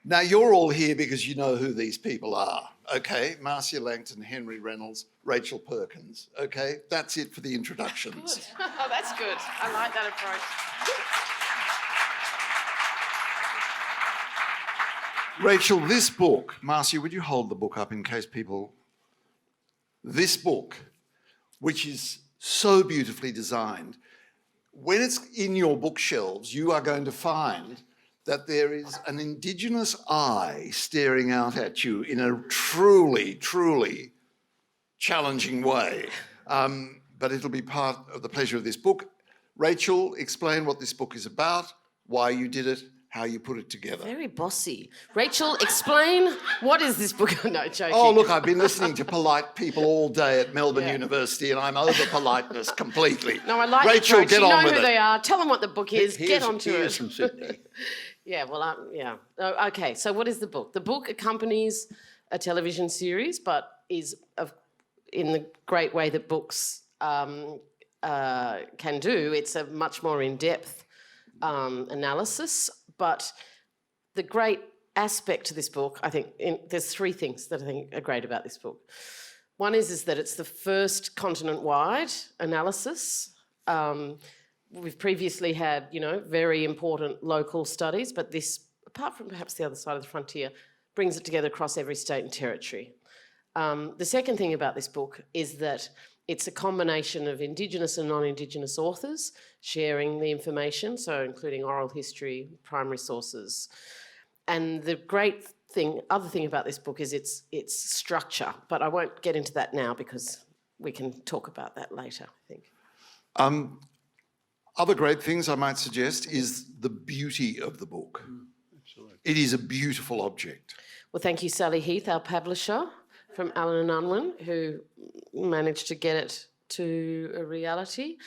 Now, you're all here because you know who these people are, okay? Marcia Langton, Henry Reynolds, Rachel Perkins, okay? That's it for the introductions. Good. Oh, that's good. I like that approach. Rachel, this book, Marcia, would you hold the book up in case people... This book, which is so beautifully designed, when it's in your bookshelves, you are going to find that there is an Indigenous eye staring out at you in a truly, truly challenging way. But it'll be part of the pleasure of this book. Rachel, explain what this book is about, why you did it, how you put it together. Very bossy. Rachel, explain what is this book? No, joking. Oh, look, I've been listening to polite people all day at Melbourne University and I'm over politeness completely. No, I like Rachel, the approach. get on with it. You know who they are. Tell them what the book is. Get onto it. From Sydney. Yeah, well, yeah. Okay, so what is the book? The book accompanies a television series, but is in the great way that books can do. It's a much more in-depth analysis, but the great aspect to this book, I think, there's three things that I think are great about this book. One is that it's the first continent-wide analysis. We've previously had, very important local studies, but this, apart from perhaps the other side of the frontier, brings it together across every state and territory. The second thing about this book is that it's a combination of Indigenous and non-Indigenous authors sharing the information, so including oral history, primary sources. And the other thing about this book is its structure, but I won't get into that now because we can talk about that later, I think. Other great things I might suggest is the beauty of the book. Absolutely. It is a beautiful object. Well, thank you, Sally Heath, our publisher from Allen and Unwin, who managed to get it to a reality.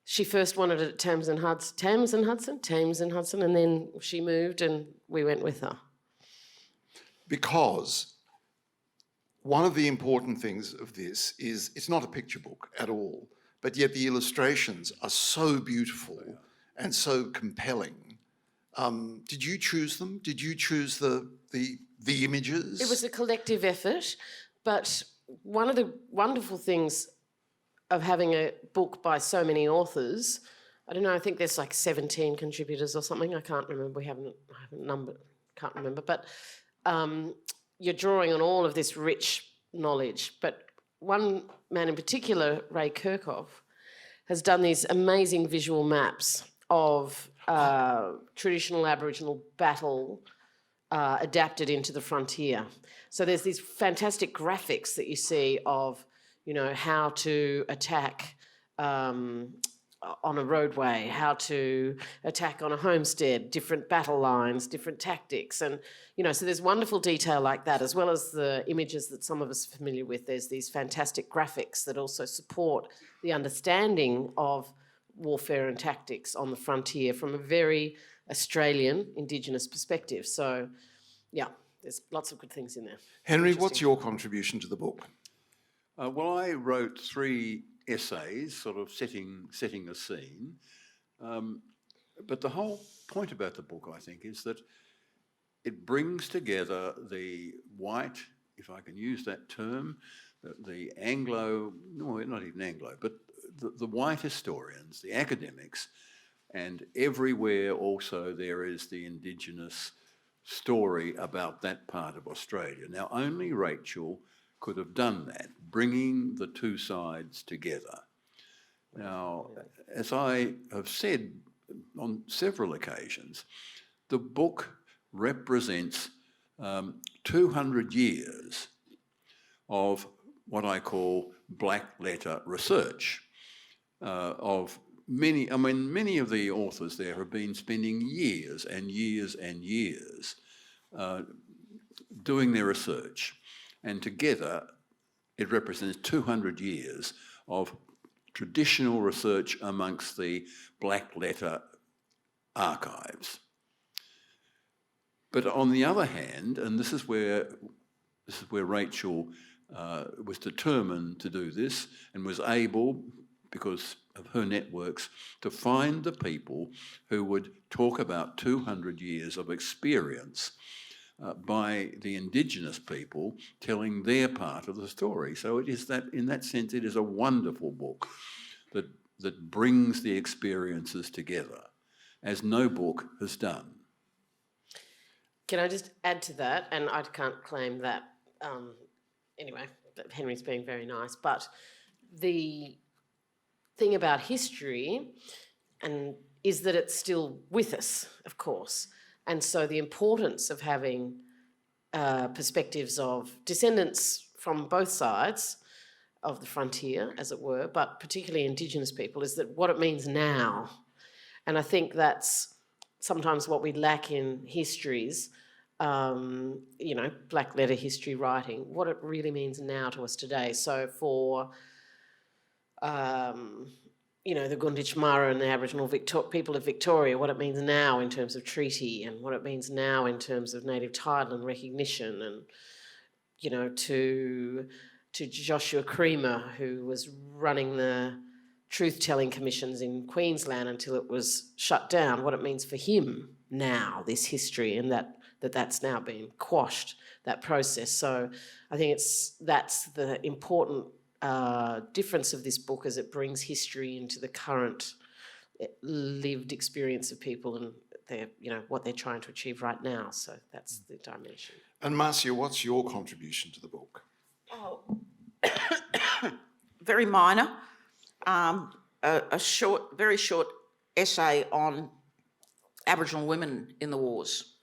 She first wanted it at Thames and Hudson, and then she moved and we went with her. Because one of the important things of this is it's not a picture book at all, but yet the illustrations are so beautiful and so compelling. Did you choose them? Did you choose the images? It was a collective effort, but one of the wonderful things of having a book by so many authors, I don't know, I think there's like 17 contributors or something, I can't remember, I haven't numbered, can't remember, but you're drawing on all of this rich knowledge. But one man in particular, Ray Kirchhoff, has done these amazing visual maps of traditional Aboriginal battle adapted into the frontier. So there's these fantastic graphics that you see of, how to attack on a roadway, how to attack on a homestead, different battle lines, different tactics. And, so there's wonderful detail like that, as well as the images that some of us are familiar with. There's these fantastic graphics that also support the understanding of warfare and tactics on the frontier from a very Australian Indigenous perspective. So, yeah, there's lots of good things in there. Henry, what's your contribution to the book? Well, I wrote 3 essays, sort of setting a scene. But the whole point about the book, I think, is that it brings together the white, if I can use that term, the Anglo, no, not even Anglo, but the white historians, the academics, and everywhere also there is the Indigenous story about that part of Australia. Now, only Rachel could have done that, bringing the two sides together. Now, as I have said on several occasions, the book represents 200 years of what I call black letter research of many of the authors there have been spending years and years and years doing their research. And together, it represents 200 years of traditional research amongst the black letter archives. But on the other hand, and this is where Rachel was determined to do this and was able, because of her networks, to find the people who would talk about 200 years of experience by the Indigenous people telling their part of the story. So it is that, in that sense, it is a wonderful book that brings the experiences together, as no book has done. Can I just add to that? And I can't claim that, anyway, Henry's being very nice, but the thing about history is that it's still with us, of course. And so the importance of having perspectives of descendants from both sides of the frontier, as it were, but particularly Indigenous people, is that what it means now. And I think that's sometimes what we lack in histories, black letter history writing, what it really means now to us today. So for, the Gunditjmara and the Aboriginal people of Victoria, what it means now in terms of treaty and what it means now in terms of native title and recognition, and, to Joshua Creamer, who was running the truth-telling commissions in Queensland until it was shut down, what it means for him now, this history, and that's now been quashed, that process. So I think that's the important difference of this book, as it brings history into the current lived experience of people and what they're trying to achieve right now. So that's the dimension. And Marcia, what's your contribution to the book? Oh, very minor. A very short essay on Aboriginal women in the wars.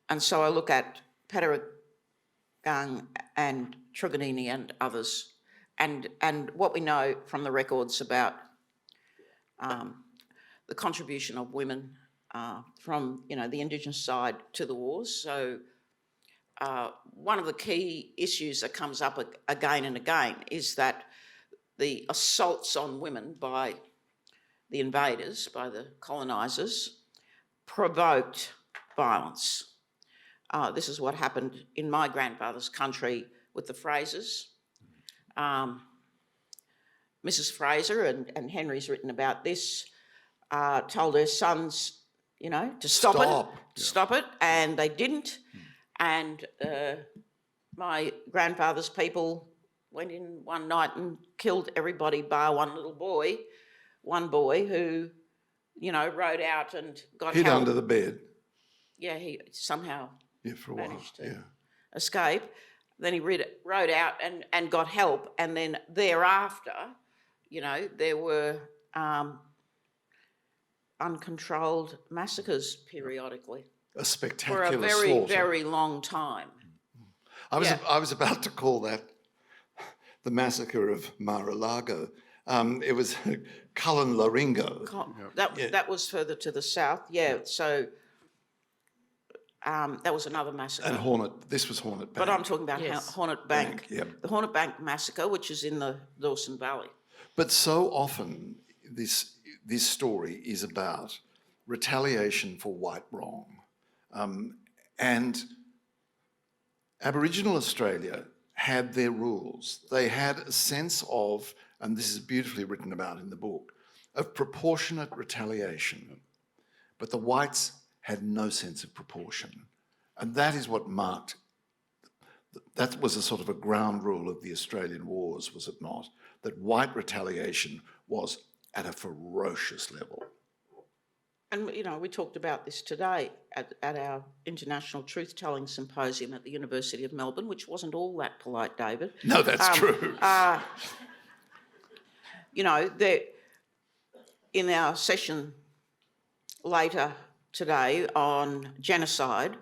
And so I look at Pettiregang and Truganini and others, and what we know from the records about the contribution of women from the Indigenous side to the wars. So one of the key issues that comes up again and again is that the assaults on women by the invaders, by the colonisers, provoked violence. This is what happened in my grandfather's country with the Frasers. Mrs. Fraser, and Henry's written about this, told her sons, to stop it, and they didn't. And my grandfather's people went in one night and killed everybody bar one boy who, rode out and got Hid help. under the bed. Yeah, he somehow for a while. managed to escape. Then he rode out and got help, and then thereafter, there were uncontrolled massacres periodically. A spectacular For a very, slaughter. very long time. I was about to call that the massacre of Mar-a-Lago. It was Cullen Laringo. That was further to the south, so that was another massacre. And this was Hornet Bank. But I'm talking about Hornet Bank. Yep. The Hornet Bank massacre, which is in the Dawson Valley. But so often this story is about retaliation for white wrong. And Aboriginal Australia had their rules. They had a sense of, and this is beautifully written about in the book, of proportionate retaliation. But the whites had no sense of proportion. And that is what marked, that was a sort of a ground rule of the Australian wars, was it not? That white retaliation was at a ferocious level. And, we talked about this today at our International Truth-Telling Symposium at the University of Melbourne, which wasn't all that polite, David. No, that's true. In our session later today on genocide,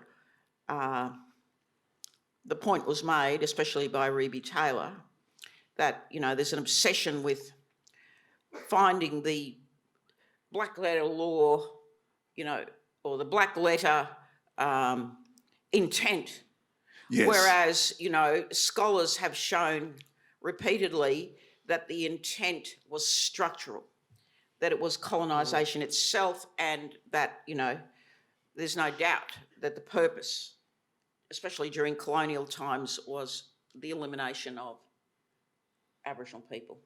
the point was made, especially by Reby Taylor, that, there's an obsession with finding the black letter law, or the black letter intent. Yes. Whereas, scholars have shown repeatedly that the intent was structural, that it was colonisation itself, and that, there's no doubt that the purpose, especially during colonial times, was the elimination of Aboriginal people.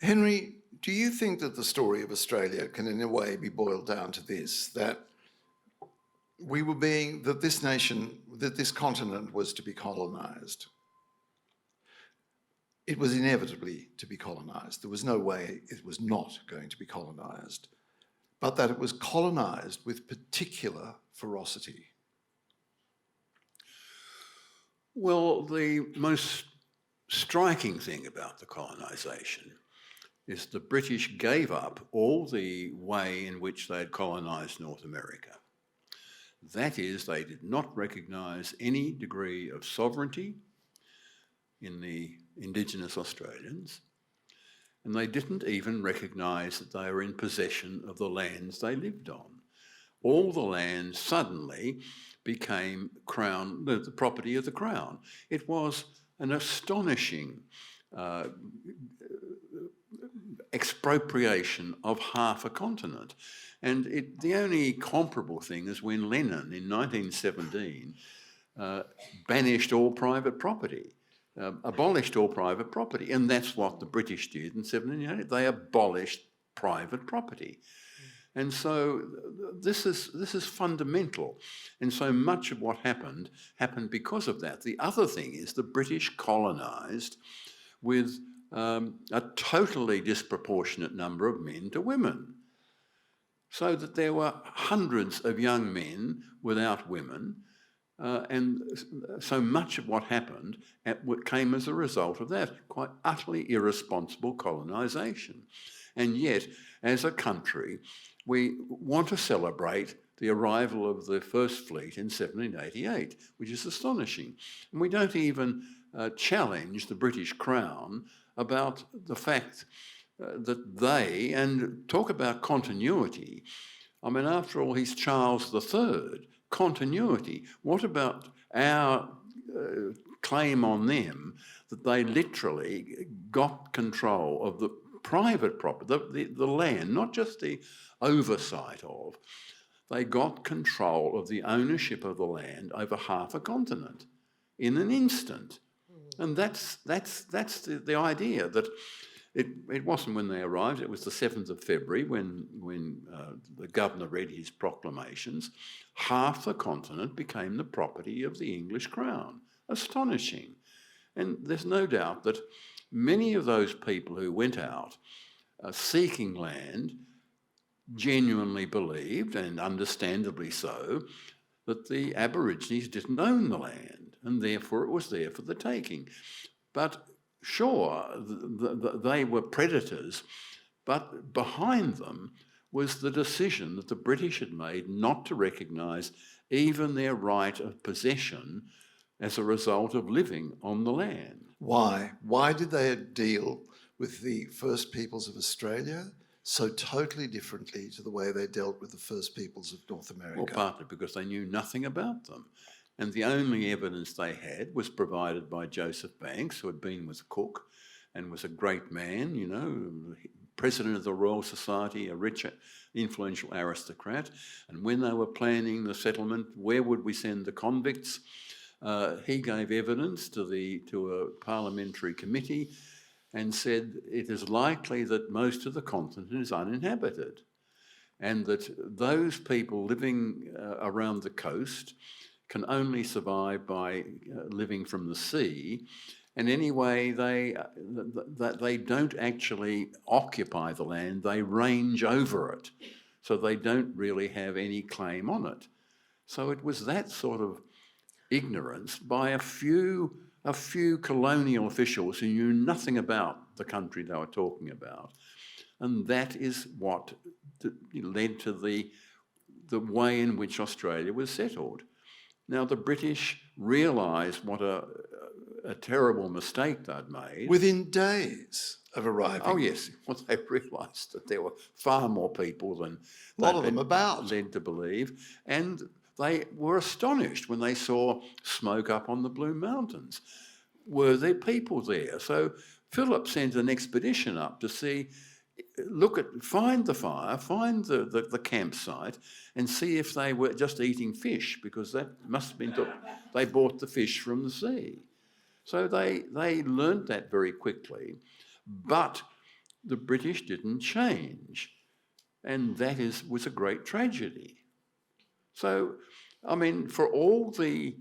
Henry, do you think that the story of Australia can in a way be boiled down to this, that that this nation, that this continent was to be colonised. It was inevitably to be colonised. There was no way it was not going to be colonised, but that it was colonised with particular ferocity. Well, the most striking thing about the colonisation is the British gave up all the way in which they had colonised North America. That is, they did not recognise any degree of sovereignty in the Indigenous Australians, and they didn't even recognise that they were in possession of the lands they lived on. All the land suddenly became the property of the Crown. It was an astonishing expropriation of half a continent. And the only comparable thing is when Lennon in 1917 banished all private property, abolished all private property. And that's what the British did in 1788. They abolished private property. And so this is fundamental. And so much of what happened because of that. The other thing is the British colonised with a totally disproportionate number of men to women, so that there were hundreds of young men without women, and so much of what happened came as a result of that, quite utterly irresponsible colonisation. And yet, as a country, we want to celebrate the arrival of the First Fleet in 1788, which is astonishing. And we don't even challenge the British Crown about the fact that they, and talk about continuity. I mean, after all, he's Charles III, continuity. What about our claim on them that they literally got control of the private property, the land, not just the oversight of. They got control of the ownership of the land over half a continent in an instant. And that's the idea, that it wasn't when they arrived, it was the 7th of February when the governor read his proclamations. Half the continent became the property of the English Crown. Astonishing. And there's no doubt that many of those people who went out seeking land genuinely believed, and understandably so, that the Aborigines didn't own the land, and therefore it was there for the taking. But sure, they were predators, but behind them was the decision that the British had made not to recognise even their right of possession as a result of living on the land. Why? Why did they deal with the First Peoples of Australia so totally differently to the way they dealt with the First Peoples of North America? Well, partly because they knew nothing about them. And the only evidence they had was provided by Joseph Banks, who had been with Cook and was a great man, you know, president of the Royal Society, a rich, influential aristocrat. And when they were planning the settlement, where would we send the convicts? He gave evidence to a parliamentary committee and said it is likely that most of the continent is uninhabited, and that those people living around the coast can only survive by living from the sea, and anyway they don't actually occupy the land, they range over it, so they don't really have any claim on it. So it was that sort of ignorance by a few colonial officials who knew nothing about the country they were talking about. And that is what led to the way in which Australia was settled. Now, the British realised what a terrible mistake they'd made. Within days of arriving. Oh, yes. Well, they realised that there were far more people than a lot of them about. Led to believe. And they were astonished when they saw smoke up on the Blue Mountains. Were there people there? So Phillip sent an expedition up to see, find the fire, find the campsite, and see if they were just eating fish, because that must have been, they bought the fish from the sea. So they learnt that very quickly, but the British didn't change, and that was a great tragedy. So I mean, for all the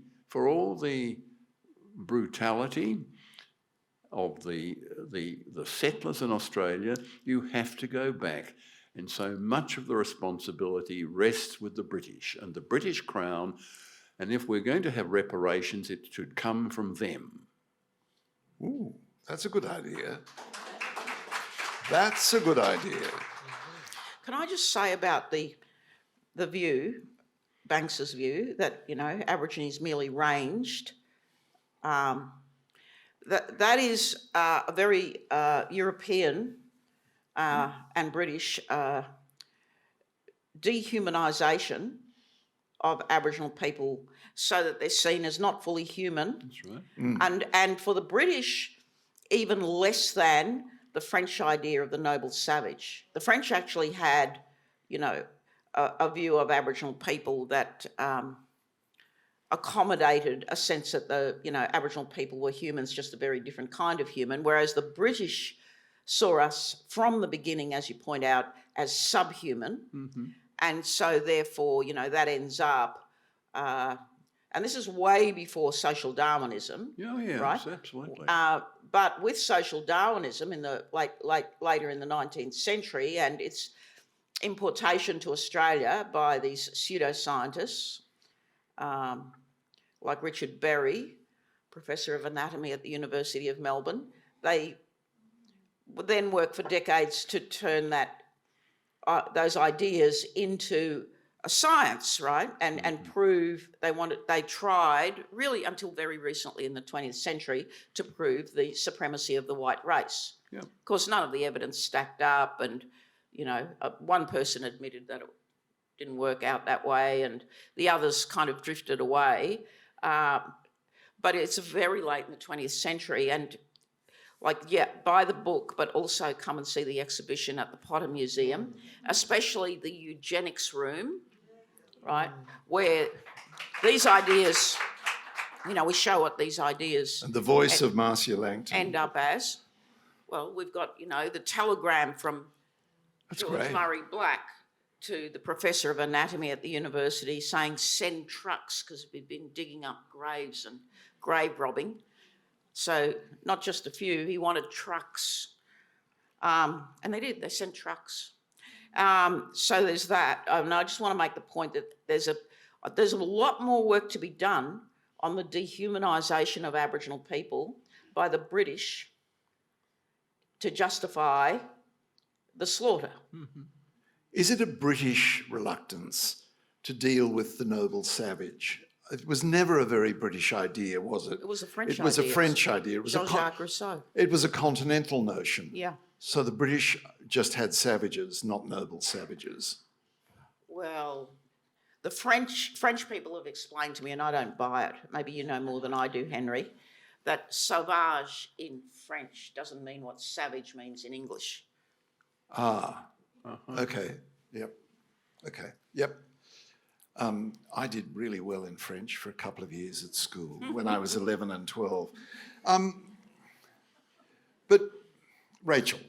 brutality of the settlers in Australia, you have to go back. And so much of the responsibility rests with the British and the British Crown. And if we're going to have reparations, it should come from them. Ooh, that's a good idea. That's a good idea. Can I just say about the view, Banks's view, that, you know, Aborigines merely ranged, that is a very European and British dehumanisation of Aboriginal people so that they're seen as not fully human. That's right. And for the British, even less than the French idea of the noble savage. The French actually had, you know, a view of Aboriginal people that accommodated a sense that the, you know, Aboriginal people were humans, just a very different kind of human, whereas the British saw us from the beginning, as you point out, as subhuman. Mm-hmm. And so therefore, you know, that ends up, and this is way before social Darwinism. Yeah, yeah, right? absolutely. But with social Darwinism in the later in the 19th century and its importation to Australia by these pseudoscientists like Richard Berry, Professor of Anatomy at the University of Melbourne, they would then work for decades to turn that those ideas into a science, right? And prove they tried really until very recently in the 20th century to prove the supremacy of the white race. Yeah. Of course, none of the evidence stacked up, and, you know, one person admitted that it didn't work out that way and the others kind of drifted away. But it's very late in the 20th century, and buy the book, but also come and see the exhibition at the Potter Museum, especially the eugenics room, right, where these ideas, you know, we show what these ideas And the voice of Marcia Langton. end up as. Well, we've got, you know, the telegram from That's George great. Murray Black to the Professor of Anatomy at the university saying, send trucks, because we've been digging up graves and grave robbing. So not just a few, he wanted trucks. And they did, they sent trucks. So there's that. And I just want to make the point that there's a lot more work to be done on the dehumanisation of Aboriginal people by the British to justify the slaughter. Mm-hmm. Is it a British reluctance to deal with the noble savage? It was never a very British idea, was it? It was a French idea. It was a French idea. It was Jean-Jacques Rousseau. It was a continental notion. Yeah. So the British just had savages, not noble savages. Well, the French people have explained to me, and I don't buy it, maybe you know more than I do, Henry, that sauvage in French doesn't mean what savage means in English. Ah, okay, yep, okay, yep. I did really well in French for a couple of years at school when I was 11 and 12. But Rachel,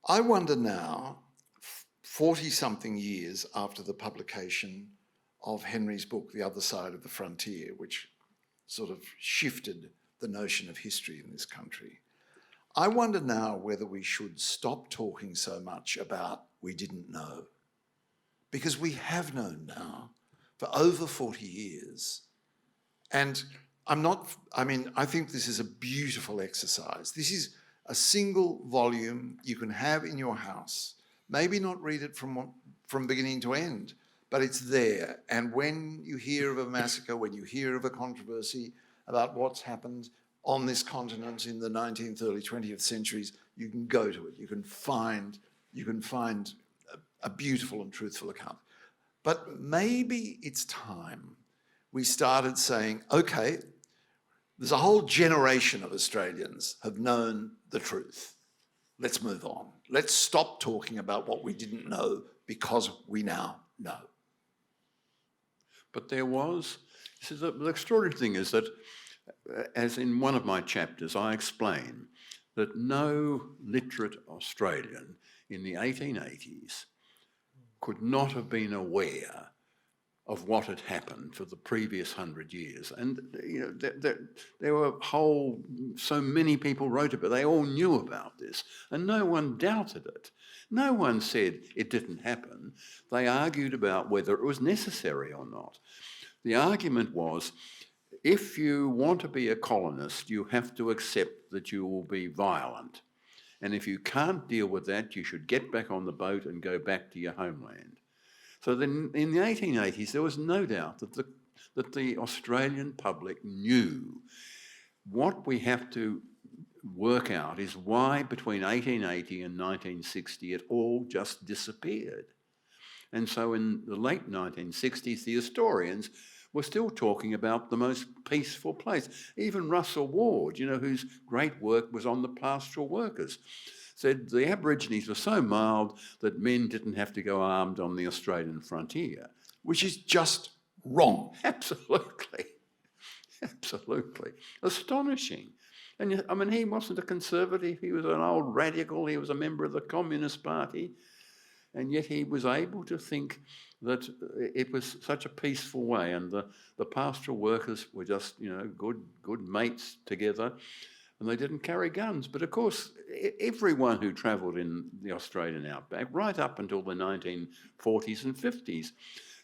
I wonder now, 40-something years after the publication of Henry's book, The Other Side of the Frontier, which sort of shifted the notion of history in this country, I wonder now whether we should stop talking so much about we didn't know. Because we have known now for over 40 years. And I think this is a beautiful exercise. This is a single volume you can have in your house. Maybe not read it from beginning to end, but it's there. And when you hear of a massacre, when you hear of a controversy about what's happened on this continent in the 19th, early 20th centuries, you can go to it. You can find a beautiful and truthful account. But maybe it's time we started saying, okay, there's a whole generation of Australians have known the truth. Let's move on. Let's stop talking about what we didn't know because we now know. But the extraordinary thing is that, as in one of my chapters, I explain that no literate Australian in the 1880s could not have been aware of what had happened for the previous 100 years. And, you know, there were so many people wrote about it, they all knew about this, and no one doubted it. No one said it didn't happen. They argued about whether it was necessary or not. The argument was, if you want to be a colonist, you have to accept that you will be violent. And if you can't deal with that, you should get back on the boat and go back to your homeland. So then in the 1880s, there was no doubt that the Australian public knew. What we have to work out is why between 1880 and 1960 it all just disappeared. And so in the late 1960s, the historians were still talking about the most peaceful place. Even Russell Ward, you know, whose great work was on the pastoral workers, said the Aborigines were so mild that men didn't have to go armed on the Australian frontier. Which is just wrong. Absolutely. Absolutely. Astonishing. And I mean, he wasn't a conservative, he was an old radical, he was a member of the Communist Party, and yet he was able to think that it was such a peaceful way, and the pastoral workers were just, you know, good mates together, and they didn't carry guns. But of course, everyone who travelled in the Australian outback, right up until the 1940s and 50s,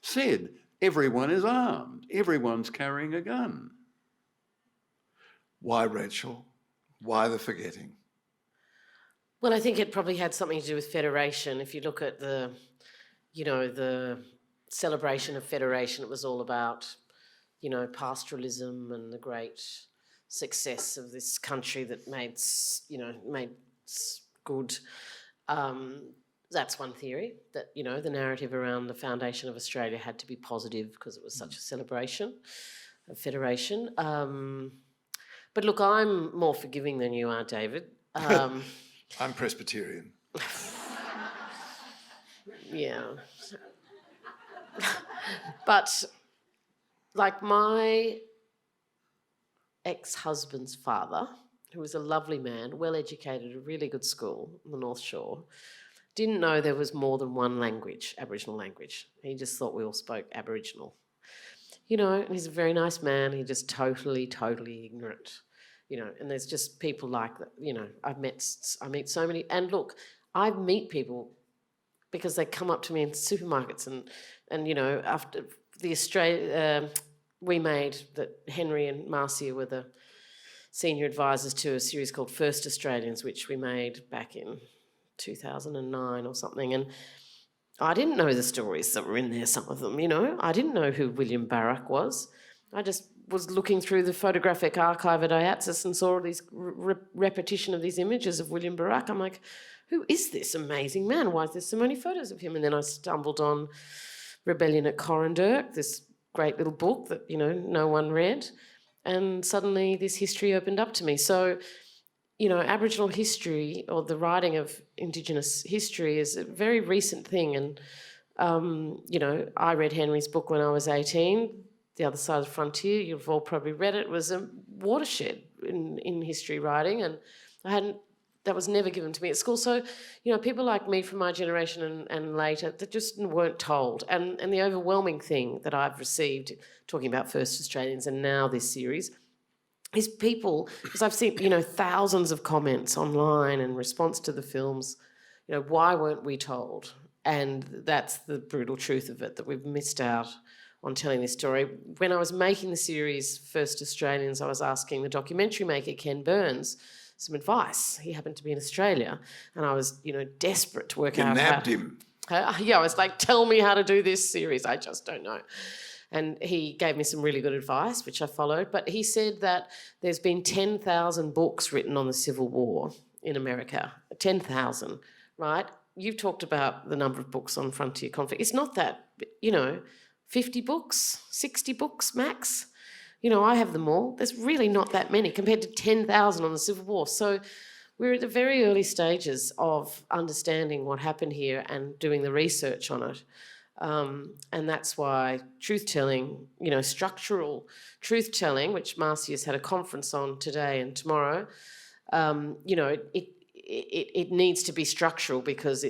said everyone is armed, everyone's carrying a gun. Why, Rachel? Why the forgetting? Well, I think it probably had something to do with federation. If you look at the celebration of federation, it was all about, you know, pastoralism and the great success of this country that made good. That's one theory, that, you know, the narrative around the foundation of Australia had to be positive because it was such a celebration of federation. But look, I'm more forgiving than you are, David. I'm Presbyterian. Yeah. But like my ex-husband's father, who was a lovely man, well-educated at a really good school on the North Shore, didn't know there was more than one language, Aboriginal language. He just thought we all spoke Aboriginal. You know, and he's a very nice man. He's just totally ignorant, you know, and there's just people like that, you know. I meet so many, and look, I meet people because they come up to me in supermarkets and you know, after the we made that Henry and Marcia were the senior advisors to a series called First Australians, which we made back in 2009 or something, and I didn't know the stories that were in there, some of them, you know. I didn't know who William Barrack was. I just was looking through the photographic archive at IATSIS and saw these repetition of these images of William Barrack. I'm like, who is this amazing man? Why is there so many photos of him? And then I stumbled on Rebellion at Corranderk, this great little book that, you know, no one read. And suddenly this history opened up to me. So, you know, Aboriginal history, or the writing of Indigenous history, is a very recent thing. And, you know, I read Henry's book when I was 18, The Other Side of the Frontier. You've all probably read it. It was a watershed in history writing, and that was never given to me at school. So, you know, people like me from my generation and later, that just weren't told. And the overwhelming thing that I've received, talking about First Australians and now this series, is people, because I've seen, you know, thousands of comments online in response to the films, you know, why weren't we told? And that's the brutal truth of it, that we've missed out on telling this story. When I was making the series First Australians, I was asking the documentary maker, Ken Burns, some advice. He happened to be in Australia, and I was, you know, desperate to work out. You nabbed him. Yeah, I was like, tell me how to do this series. I just don't know. And he gave me some really good advice, which I followed. But he said that there's been 10,000 books written on the Civil War in America. 10,000, right? You've talked about the number of books on frontier conflict. It's not that, you know, 50 books, 60 books max. You know, I have them all. There's really not that many compared to 10,000 on the Civil War. So we're at the very early stages of understanding what happened here and doing the research on it. And that's why truth-telling, you know, structural truth-telling, which Marcia's had a conference on today and tomorrow, you know, it needs to be structural, because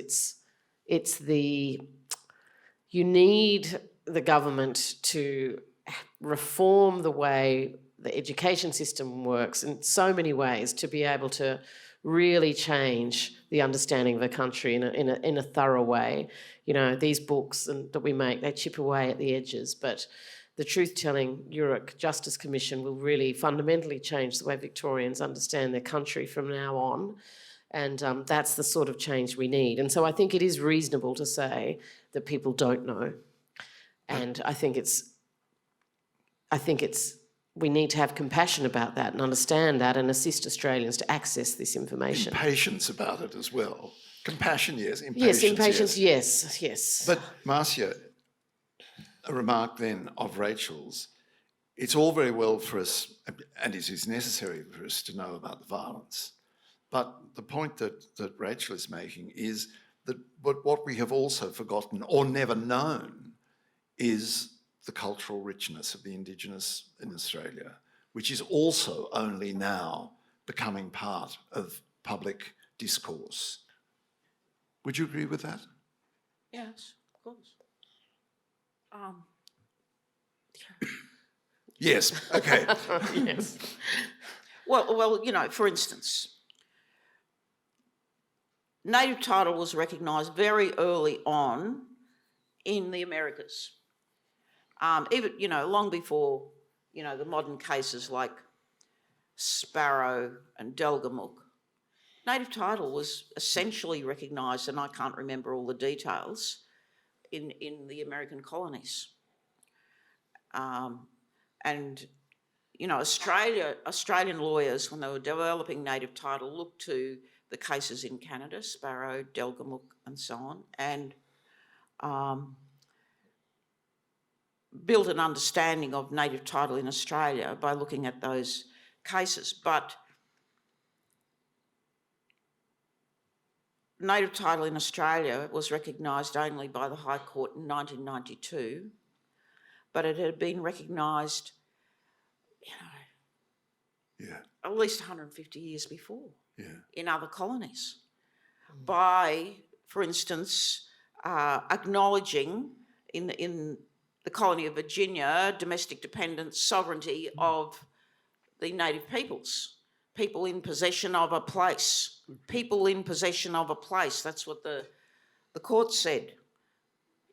you need the government to reform the way the education system works in so many ways to be able to really change the understanding of a country in a thorough way. You know, these books that we make, they chip away at the edges, but the Truth-Telling URIC Justice Commission will really fundamentally change the way Victorians understand their country from now on. And that's the sort of change we need. And so I think it is reasonable to say that people don't know. And I think we need to have compassion about that and understand that and assist Australians to access this information. Impatience about it as well. Compassion, yes. Yes, impatience, yes. But Marcia, a remark then of Rachel's, it's all very well for us, and it is necessary for us to know about the violence. But the point that Rachel is making is that what we have also forgotten or never known is the cultural richness of the Indigenous in Australia, which is also only now becoming part of public discourse. Would you agree with that? Yes, of course. Yes, okay. Yes. Well, you know, for instance, native title was recognised very early on in the Americas. Even, you know, long before, you know, the modern cases like Sparrow and Delgamuuk. Native title was essentially recognised, and I can't remember all the details, in the American colonies. And, you know, Australian lawyers, when they were developing native title, looked to the cases in Canada, Sparrow, Delgamuuk and so on, and built an understanding of native title in Australia by looking at those cases. But native title in Australia was recognised only by the High Court in 1992, but it had been recognised, you know, at least 150 years before in other colonies by, for instance, acknowledging in the colony of Virginia domestic dependence sovereignty of the native peoples, people in possession of a place, people in possession of a place. That's what the court said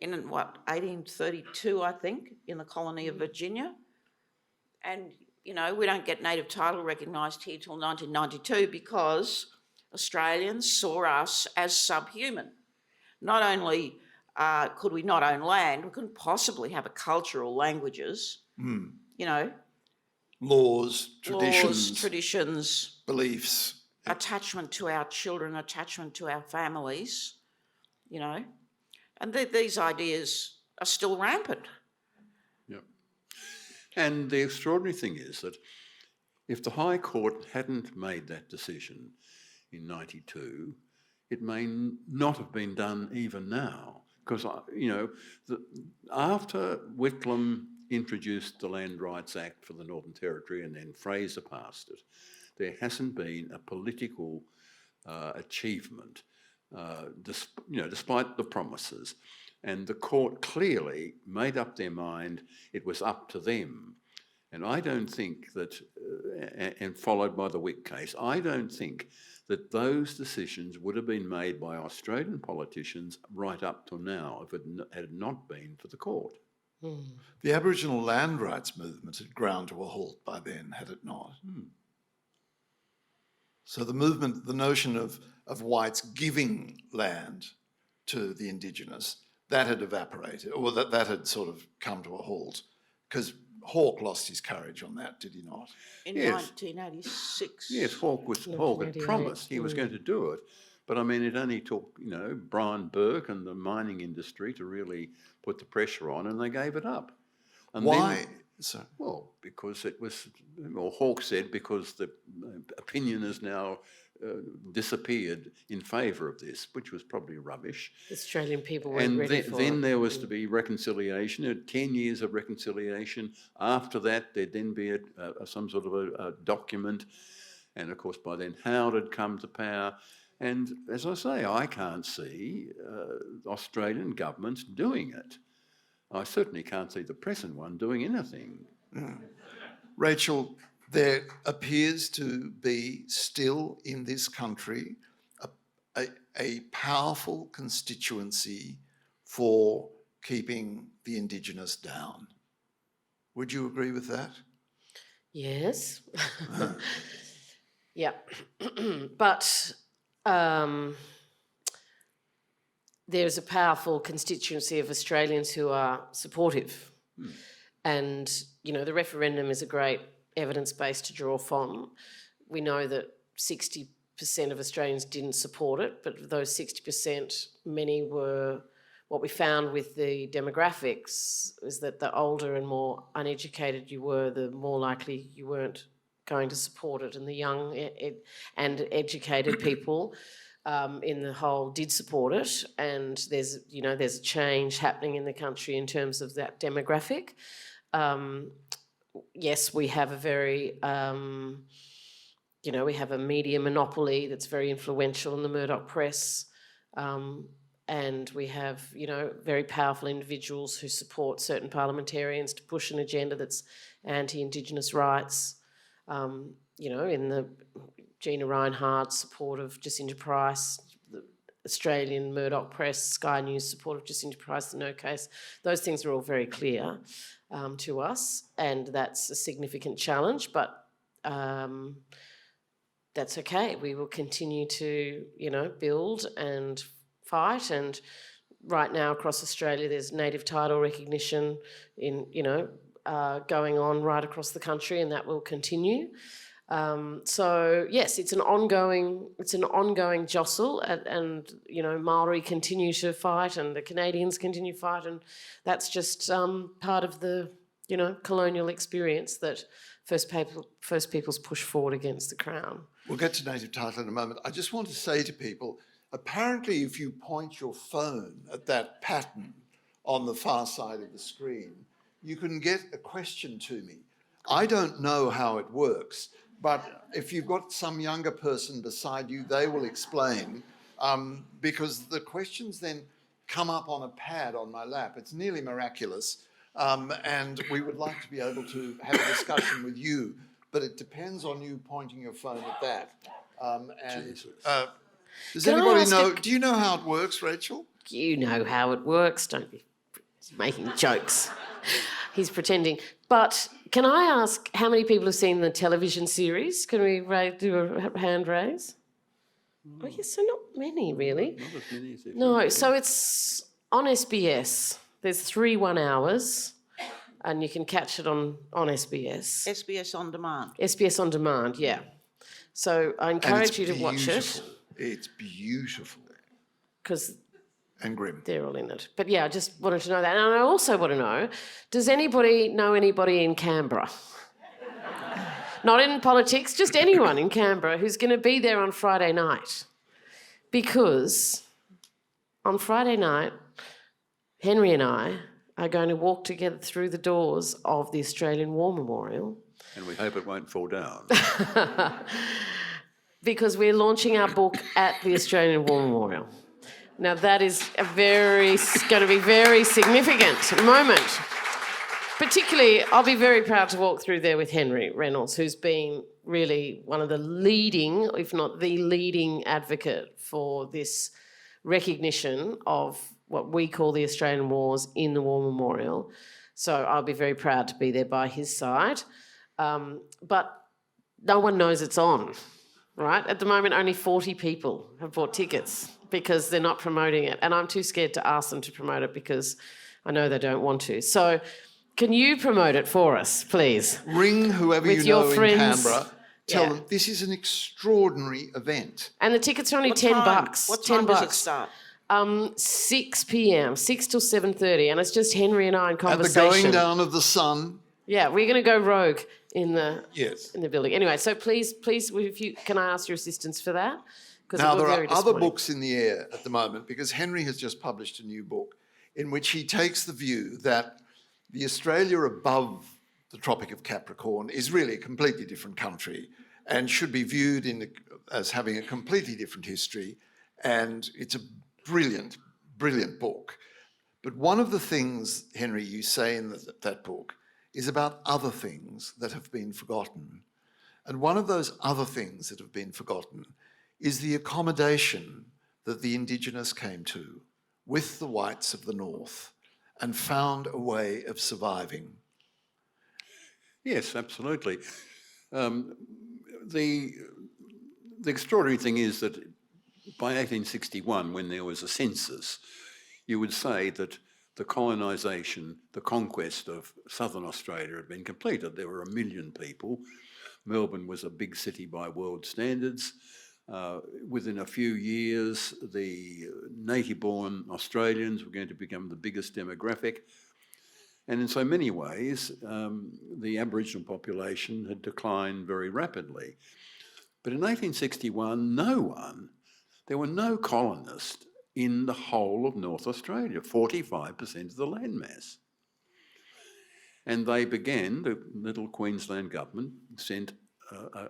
in 1832, I think, in the colony of Virginia. And, you know, we don't get native title recognised here till 1992 because Australians saw us as subhuman. Not only could we not own land, we couldn't possibly have a culture or languages, you know. Laws, traditions, beliefs. Attachment to our children, attachment to our families, you know. And these ideas are still rampant. Yep. And the extraordinary thing is that if the High Court hadn't made that decision in 92, it may not have been done even now. Because, you know, after Whitlam introduced the Land Rights Act for the Northern Territory and then Fraser passed it, there hasn't been a political achievement, despite the promises. And the court clearly made up their mind it was up to them. And I don't think that, and followed by the Wick case, I don't think that those decisions would have been made by Australian politicians right up till now if it had not been for the court. The Aboriginal land rights movement had ground to a halt by then, had it not? So the movement, the notion of whites giving land to the Indigenous, that had evaporated, or that had sort of come to a halt, because Hawke lost his courage on that, did he not? In 1986. Yes, Hawke had promised he was going to do it, but I mean, it only took, you know, Brian Burke and the mining industry to really put the pressure on, and they gave it up. And why? Well, because it was, or Hawke said, because the opinion has now disappeared in favour of this, which was probably rubbish. Australian people weren't ready for it. Then there was to be reconciliation, 10 years of reconciliation. After that, there'd then be some sort of a document. And of course, by then, Howard had come to power. And as I say, I can't see Australian governments doing it. I certainly can't see the present one doing anything. Rachel, there appears to be still in this country a powerful constituency for keeping the Indigenous down. Would you agree with that? Yes. Yeah. But there's a powerful constituency of Australians who are supportive. And, you know, the referendum is a great evidence base to draw from. We know that 60% of Australians didn't support it, but of those 60%, many were, what we found with the demographics is that the older and more uneducated you were, the more likely you weren't going to support it. And the young and educated people in the whole did support it. And there's a change happening in the country in terms of that demographic. Yes, we have a very, we have a media monopoly that's very influential in the Murdoch press. And we have, very powerful individuals who support certain parliamentarians to push an agenda that's anti-Indigenous rights. In the Gina Rinehart's support of Jacinta Price, the Australian Murdoch press, Sky News support of Jacinta Price, the No Case. Those things are all very clear to us, and that's a significant challenge, but that's okay. We will continue to, build and fight. And right now across Australia, there's native title recognition going on right across the country, and that will continue. So yes, it's an ongoing jostle, and Maori continue to fight, and the Canadians continue to fight, and that's just part of the colonial experience that First Peoples push forward against the Crown. We'll get to native title in a moment. I just want to say to people, apparently if you point your phone at that pattern on the far side of the screen, you can get a question to me. I don't know how it works, but if you've got some younger person beside you, they will explain, because the questions then come up on a pad on my lap. It's nearly miraculous, and we would like to be able to have a discussion with you, but it depends on you pointing your phone at that. Does anybody know? Do you know how it works, Rachel? You know how it works. Don't be making jokes. He's pretending. But can I ask how many people have seen the television series? Can we do a hand raise? Oh, yes, so not many, really. Not as many as No, so it's on SBS. There's 3 1 hours, and you can catch it on SBS. SBS On Demand. SBS On Demand, yeah. So I encourage you to watch it. It's beautiful. Because and grim. They're all in it. But yeah, I just wanted to know that. And I also want to know, does anybody know anybody in Canberra? Not in politics, just anyone in Canberra who's going to be there on Friday night. Because on Friday night, Henry and I are going to walk together through the doors of the Australian War Memorial. And we hope it won't fall down. Because we're launching our book at the Australian War Memorial. Now that is going to be very significant moment. Particularly, I'll be very proud to walk through there with Henry Reynolds, who's been really one of the leading, if not the leading advocate for this recognition of what we call the Australian Wars in the War Memorial. So I'll be very proud to be there by his side. But no one knows it's on, right? At the moment, only 40 people have bought tickets because they're not promoting it. And I'm too scared to ask them to promote it because I know they don't want to. So can you promote it for us, please? Ring whoever with you know your friends. in Canberra. Tell them this is an extraordinary event. And the tickets are only $10. What time does it start? 6 p.m, 6 till 7:30, and it's just Henry and I in conversation. At the going down of the sun. Yeah, we're going to go rogue in the Yes. in the building. Anyway, so please, can I ask your assistance for that? Now, there are other books in the air at the moment because Henry has just published a new book in which he takes the view that the Australia above the Tropic of Capricorn is really a completely different country and should be viewed as having a completely different history. And it's a brilliant, brilliant book. But one of the things, Henry, you say in that book is about other things that have been forgotten. And one of those other things that have been forgotten is the accommodation that the Indigenous came to with the whites of the North and found a way of surviving. Yes, absolutely. The extraordinary thing is that by 1861, when there was a census, you would say that the colonisation, the conquest of southern Australia had been completed. There were 1 million people. Melbourne was a big city by world standards. Within a few years, the native-born Australians were going to become the biggest demographic. And in so many ways, the Aboriginal population had declined very rapidly. But in 1861, there were no colonists in the whole of North Australia, 45% of the landmass. And they began, the little Queensland government sent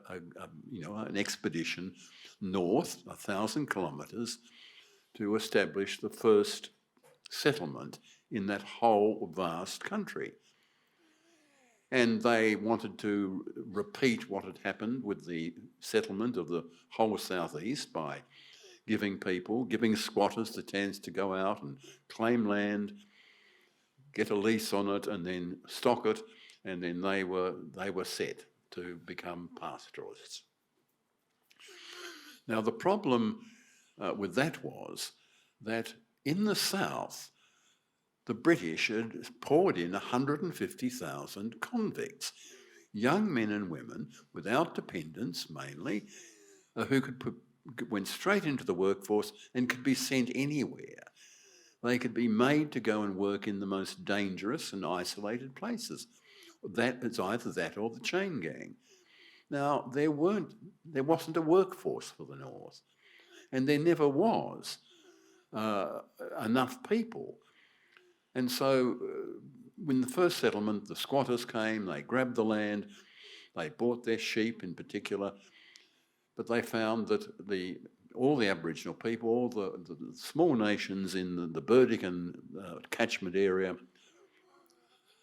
an expedition north, 1,000 kilometres, to establish the first settlement in that whole vast country. And they wanted to repeat what had happened with the settlement of the whole southeast by giving squatters the chance to go out and claim land, get a lease on it, and then stock it, and then they were set to become pastoralists. Now, the problem with that was that in the south, the British had poured in 150,000 convicts, young men and women without dependents mainly, who went straight into the workforce and could be sent anywhere. They could be made to go and work in the most dangerous and isolated places. It's either that or the chain gang. Now, there wasn't a workforce for the North, and there never was enough people. And so when the first settlement, the squatters came, they grabbed the land, they bought their sheep in particular, but they found that all the Aboriginal people, all the small nations in the Burdekin catchment area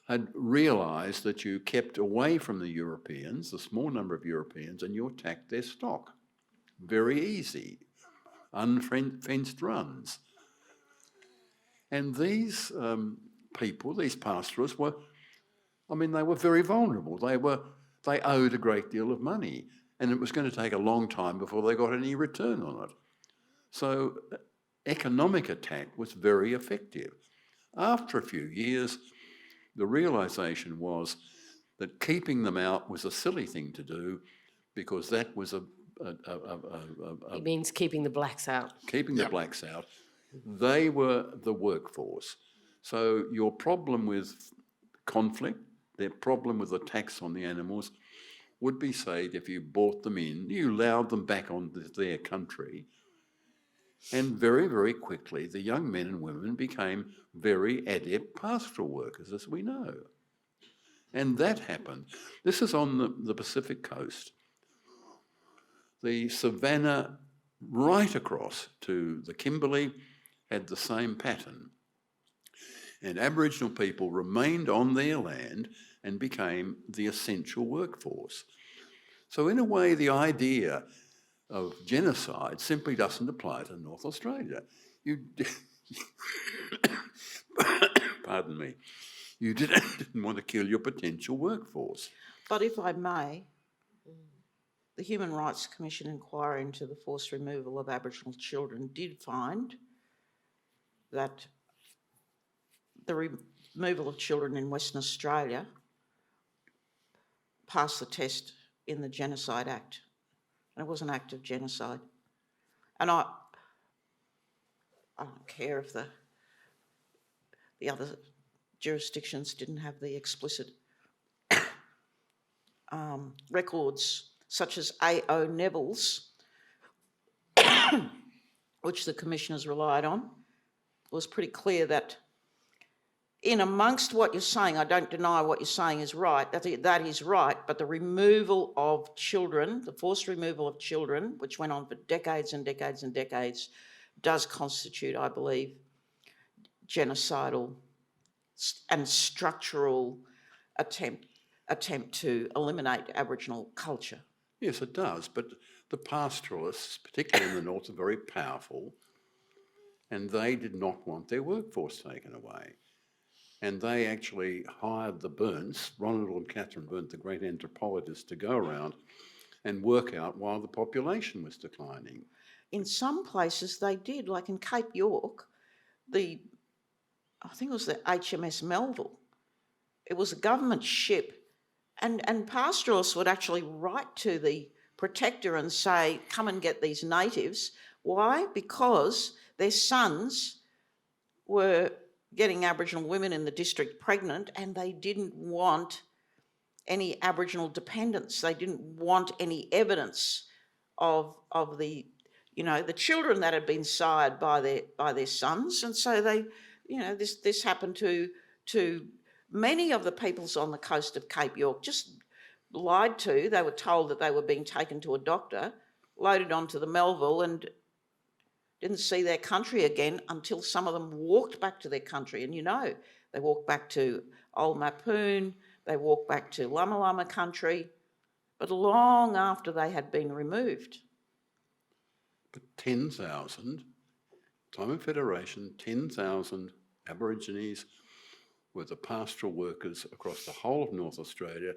had realised that you kept away from the Europeans, the small number of Europeans, and you attacked their stock. Very easy, unfenced runs. And these people, these pastoralists, they were very vulnerable. They owed a great deal of money, and it was going to take a long time before they got any return on it. So economic attack was very effective. After a few years, the realisation was that keeping them out was a silly thing to do, because that was It means keeping the blacks out. keeping the blacks out. They were the workforce. So your problem with conflict, their problem with attacks on the animals, would be saved if you brought them in, you allowed them back onto their country, and very, very quickly the young men and women became very adept pastoral workers, as we know. And that happened. This is on the Pacific coast. The savannah right across to the Kimberley had the same pattern. And Aboriginal people remained on their land and became the essential workforce. So in a way, the idea of genocide simply doesn't apply to North Australia. Pardon me. You didn't want to kill your potential workforce. But if I may, the Human Rights Commission inquiry into the forced removal of Aboriginal children did find that the removal of children in Western Australia passed the test in the Genocide Act. And it was an act of genocide. And I don't care if the other jurisdictions didn't have the explicit records, such as A.O. Neville's, which the commissioners relied on. It was pretty clear that in amongst what you're saying, I don't deny what you're saying is right, that is right, but the removal of children, the forced removal of children, which went on for decades and decades and decades, does constitute, I believe, genocidal and structural attempt to eliminate Aboriginal culture. Yes, it does. But the pastoralists, particularly in the north, are very powerful, and they did not want their workforce taken away. And they actually hired the Burnts, Ronald and Catherine Burnt, the great anthropologists, to go around and work out why the population was declining. In some places they did, like in Cape York, I think it was the HMS Melville. It was a government ship, and pastoralists would actually write to the protector and say, come and get these natives. Why? Because their sons were getting Aboriginal women in the district pregnant, and they didn't want any Aboriginal dependents. They didn't want any evidence of the, the children that had been sired by their sons. And so they, this happened to many of the peoples on the coast of Cape York, just lied to. They were told that they were being taken to a doctor, loaded onto the Melville, and didn't see their country again until some of them walked back to their country. And they walked back to Old Mapoon, they walked back to Lama Lama country, but long after they had been removed. But 10,000, time of Federation, 10,000 Aborigines were the pastoral workers across the whole of North Australia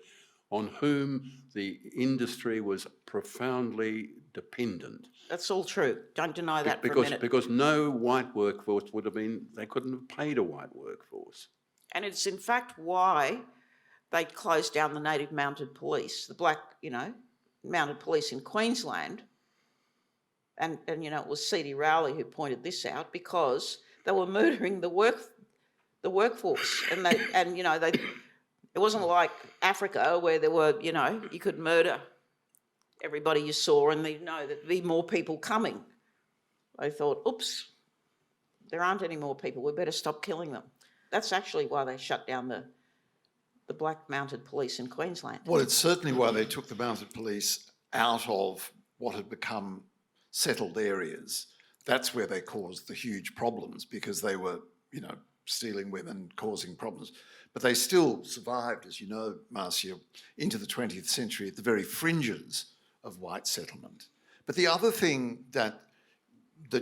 on whom the industry was profoundly dependent. That's all true. Don't deny that for a minute. Because no white workforce they couldn't have paid a white workforce. And it's in fact why they closed down the native mounted police, the black, mounted police in Queensland. And it was C.D. Rowley who pointed this out, because they were murdering the workforce. It wasn't like Africa where there were, you could murder everybody you saw and there'd be more people coming. They thought, oops, there aren't any more people, we better stop killing them. That's actually why they shut down the black mounted police in Queensland. Well, it's certainly why they took the mounted police out of what had become settled areas. That's where they caused the huge problems, because they were, stealing women, causing problems. But they still survived, as you know, Marcia, into the 20th century at the very fringes of white settlement. But the other thing that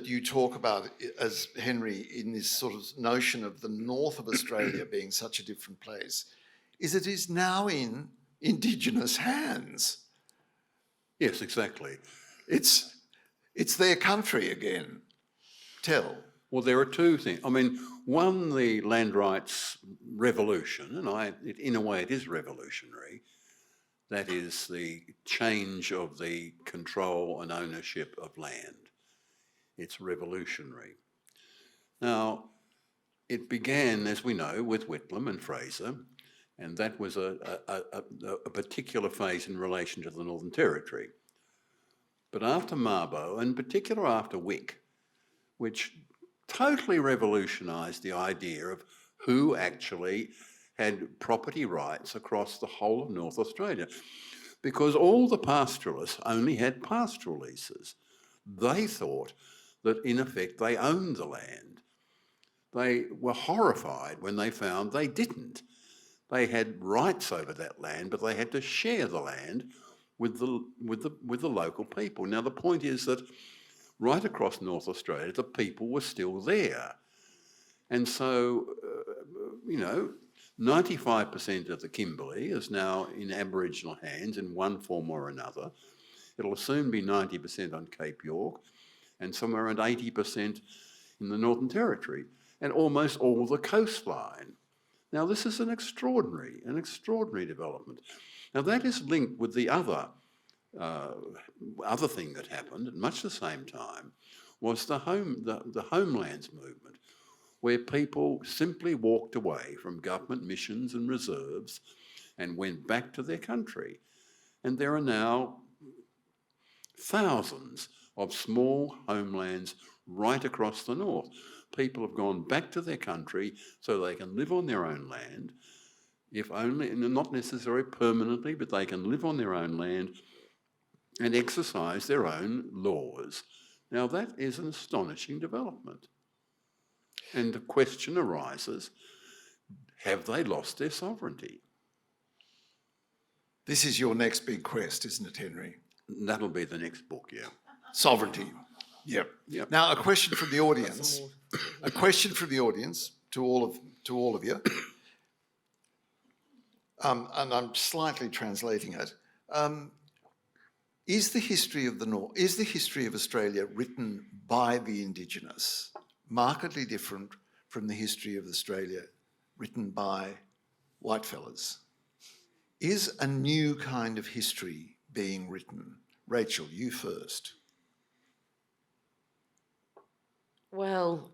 you talk about as Henry in this sort of notion of the north of Australia being such a different place is it is now in Indigenous hands. Yes, exactly. It's their country again. Tell. Well, there are two things. I mean, one, the land rights revolution, and in a way it is revolutionary. That is the change of the control and ownership of land. It's revolutionary. Now, it began, as we know, with Whitlam and Fraser, and that was a particular phase in relation to the Northern Territory. But after Mabo, and in particular after Wick, which totally revolutionised the idea of who actually had property rights across the whole of North Australia, because all the pastoralists only had pastoral leases. They thought that in effect they owned the land. They were horrified when they found they didn't. They had rights over that land, but they had to share the land with the local people. Now the point is that right across North Australia, the people were still there. And so, 95% of the Kimberley is now in Aboriginal hands in one form or another. It'll soon be 90% on Cape York and somewhere around 80% in the Northern Territory, and almost all the coastline. Now, this is an extraordinary development. Now, that is linked with the other thing that happened at much the same time, was the homelands movement, where people simply walked away from government missions and reserves and went back to their country. And there are now thousands of small homelands right across the north. People have gone back to their country so they can live on their own land, if only, not necessarily permanently, but they can live on their own land and exercise their own laws. Now, that is an astonishing development. And the question arises, have they lost their sovereignty? This is your next big quest, isn't it, Henry? That'll be the next book, yeah. Sovereignty. Yep. Yep. Now, a question from the audience. A question from the audience to all of you. And I'm slightly translating it. Is the history of Australia written by the Indigenous markedly different from the history of Australia written by whitefellas? Is a new kind of history being written? Rachel, you first. Well,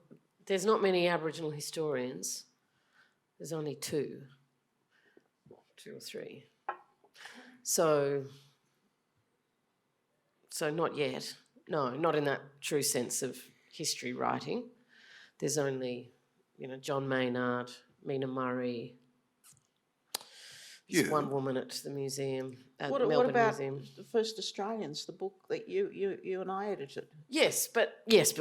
there's not many Aboriginal historians. There's only two or three. So not yet. No, not in that true sense of history writing. There's only, John Maynard, Mina Murray. There's one woman at the museum, at What Melbourne about Museum. the First Australians, the book that you and I edited? Yes, but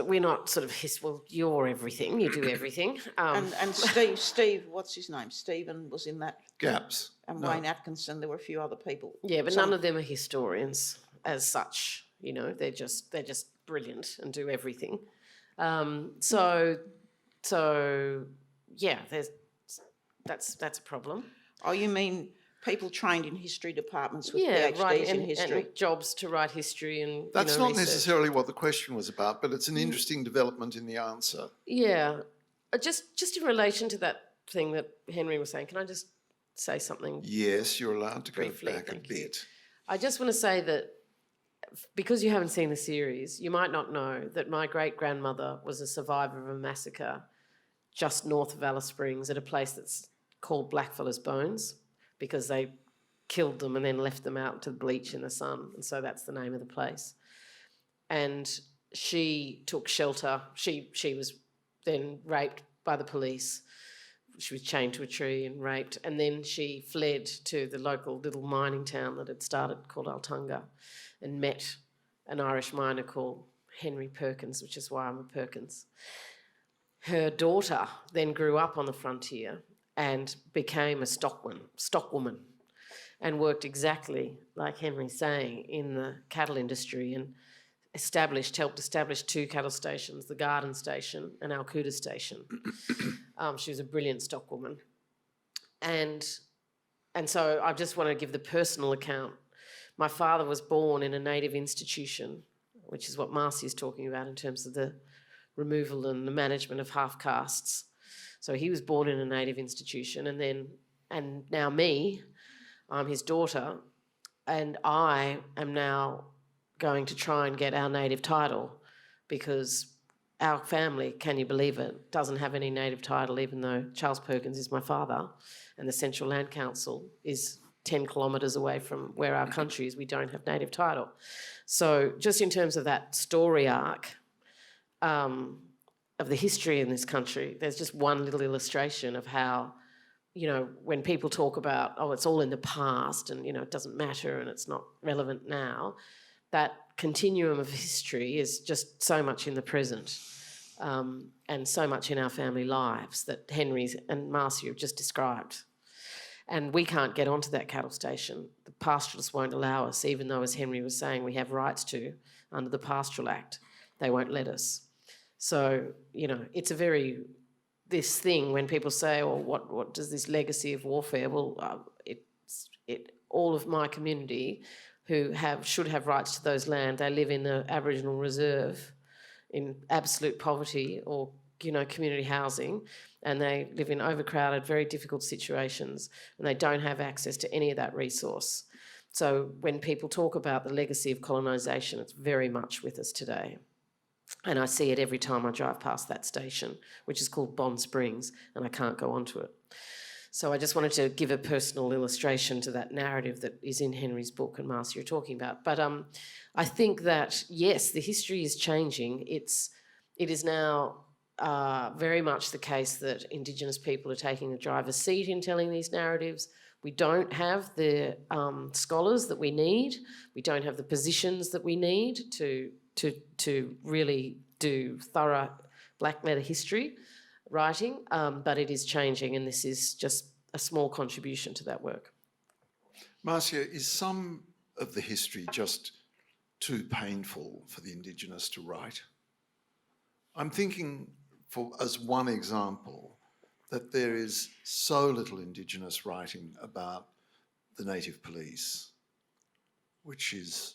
we're not sort of you're everything. You do everything. And Steve, what's his name? Stephen was in that. Gaps. And Wayne Atkinson. There were a few other people. Yeah, but none of them are historians as such. They're just brilliant and do everything. So yeah, that's a problem. Oh, you mean people trained in history departments with Yeah, PhDs right, in history? and jobs to write history and That's not research. necessarily what the question was about, but it's an interesting development in the answer. Yeah, just in relation to that thing that Henry was saying, can I just say something? Yes, you're allowed to go Briefly, back a thank you. bit. I just want to say that because you haven't seen the series, you might not know that my great-grandmother was a survivor of a massacre just north of Alice Springs at a place that's called Blackfellas Bones, because they killed them and then left them out to bleach in the sun, and so that's the name of the place. And she took shelter. She was then raped by the police. She was chained to a tree and raped, and then she fled to the local little mining town that had started called Altunga, and met an Irish miner called Henry Perkins, which is why I'm a Perkins. Her daughter then grew up on the frontier and became a stockwoman, and worked exactly like Henry's saying in the cattle industry, and helped establish two cattle stations, the Garden Station and Alcuda Station. She was a brilliant stockwoman. And so I just want to give the personal account. My father was born in a native institution, which is what Marcia is talking about in terms of the removal and the management of half castes. So he was born in a native institution, and now I'm his daughter, and I am now going to try and get our native title, because our family, can you believe it, doesn't have any native title, even though Charles Perkins is my father, and the Central Land Council is 10 kilometres away from where our country is. We don't have native title. So just in terms of that story arc, of the history in this country, there's just one little illustration of how, when people talk about, it's all in the past and, it doesn't matter and it's not relevant now, that continuum of history is just so much in the present, and so much in our family lives that Henry and Marcia have just described. And we can't get onto that cattle station. The pastoralists won't allow us, even though, as Henry was saying, we have rights to under the Pastoral Act. They won't let us. So, it's this thing when people say, what does this legacy of warfare? Well, all of my community who should have rights to those land, they live in the Aboriginal reserve in absolute poverty or, community housing, and they live in overcrowded, very difficult situations, and they don't have access to any of that resource. So when people talk about the legacy of colonisation, it's very much with us today. And I see it every time I drive past that station, which is called Bond Springs, and I can't go onto it. So I just wanted to give a personal illustration to that narrative that is in Henry's book and Marcia you're talking about. But I think that, yes, the history is changing. It is now very much the case that Indigenous people are taking the driver's seat in telling these narratives. We don't have the scholars that we need. We don't have the positions that we need to really do thorough black letter history writing, but it is changing, and this is just a small contribution to that work. Marcia, is some of the history just too painful for the Indigenous to write? I'm thinking, as one example, that there is so little Indigenous writing about the Native Police, which is,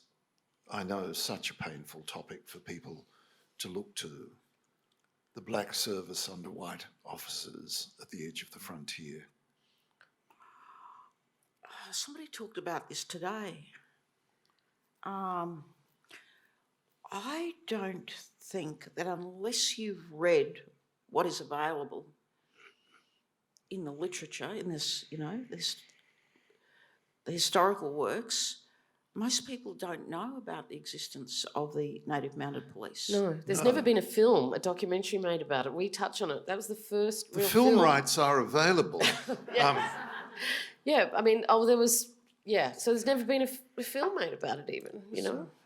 I know, such a painful topic for people to look to. The black service under white officers at the edge of the frontier. Somebody talked about this today. I don't think that unless you've read what is available in the literature, in this, the historical works, most people don't know about the existence of the Native Mounted Police. No, there's never been a film, a documentary made about it. We touch on it. That was the first The real film rights are available. Yeah, I mean, so there's never been a film made about it even,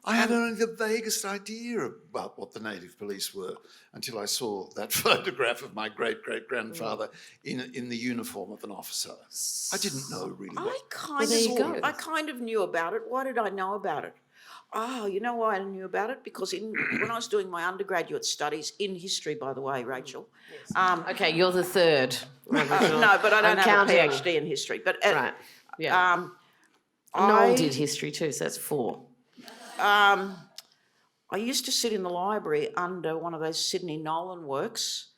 I had only the vaguest idea about what the Native Police were until I saw that photograph of my great-great-grandfather in the uniform of an officer. I didn't know really what. I kind of knew about it. Why did I know about it? Oh, you know why I knew about it? Because when I was doing my undergraduate studies in history, by the way, Rachel. Okay, you're the third. No, but I don't have counting. a PhD in history. But Right, yeah. Noel did history too, so that's 4. I used to sit in the library under one of those Sydney Nolan works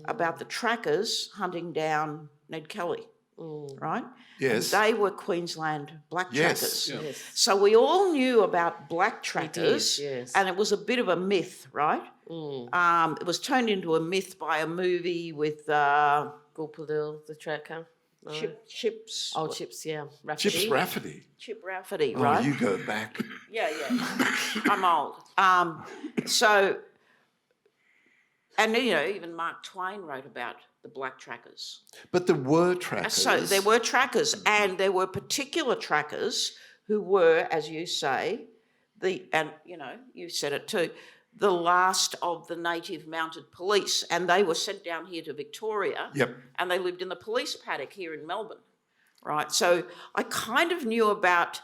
about the trackers hunting down Ned Kelly, right? Yes. And they were Queensland black Yes. trackers. Yeah. Yes. So we all knew about black trackers, yes. and it was a bit of a myth, right? It was turned into a myth by a movie with Gulpilil, the tracker. No. Chips. Oh, Chips, yeah. Rafferty. Chips Rafferty. Chip Rafferty, Oh, right? you go back. Yeah. I'm old. And even Mark Twain wrote about the black trackers. But there were trackers. So there were trackers, and there were particular trackers who were, as you say, you said it too, the last of the Native Mounted Police, and they were sent down here to Victoria. Yep. And they lived in the police paddock here in Melbourne, right? So I kind of knew about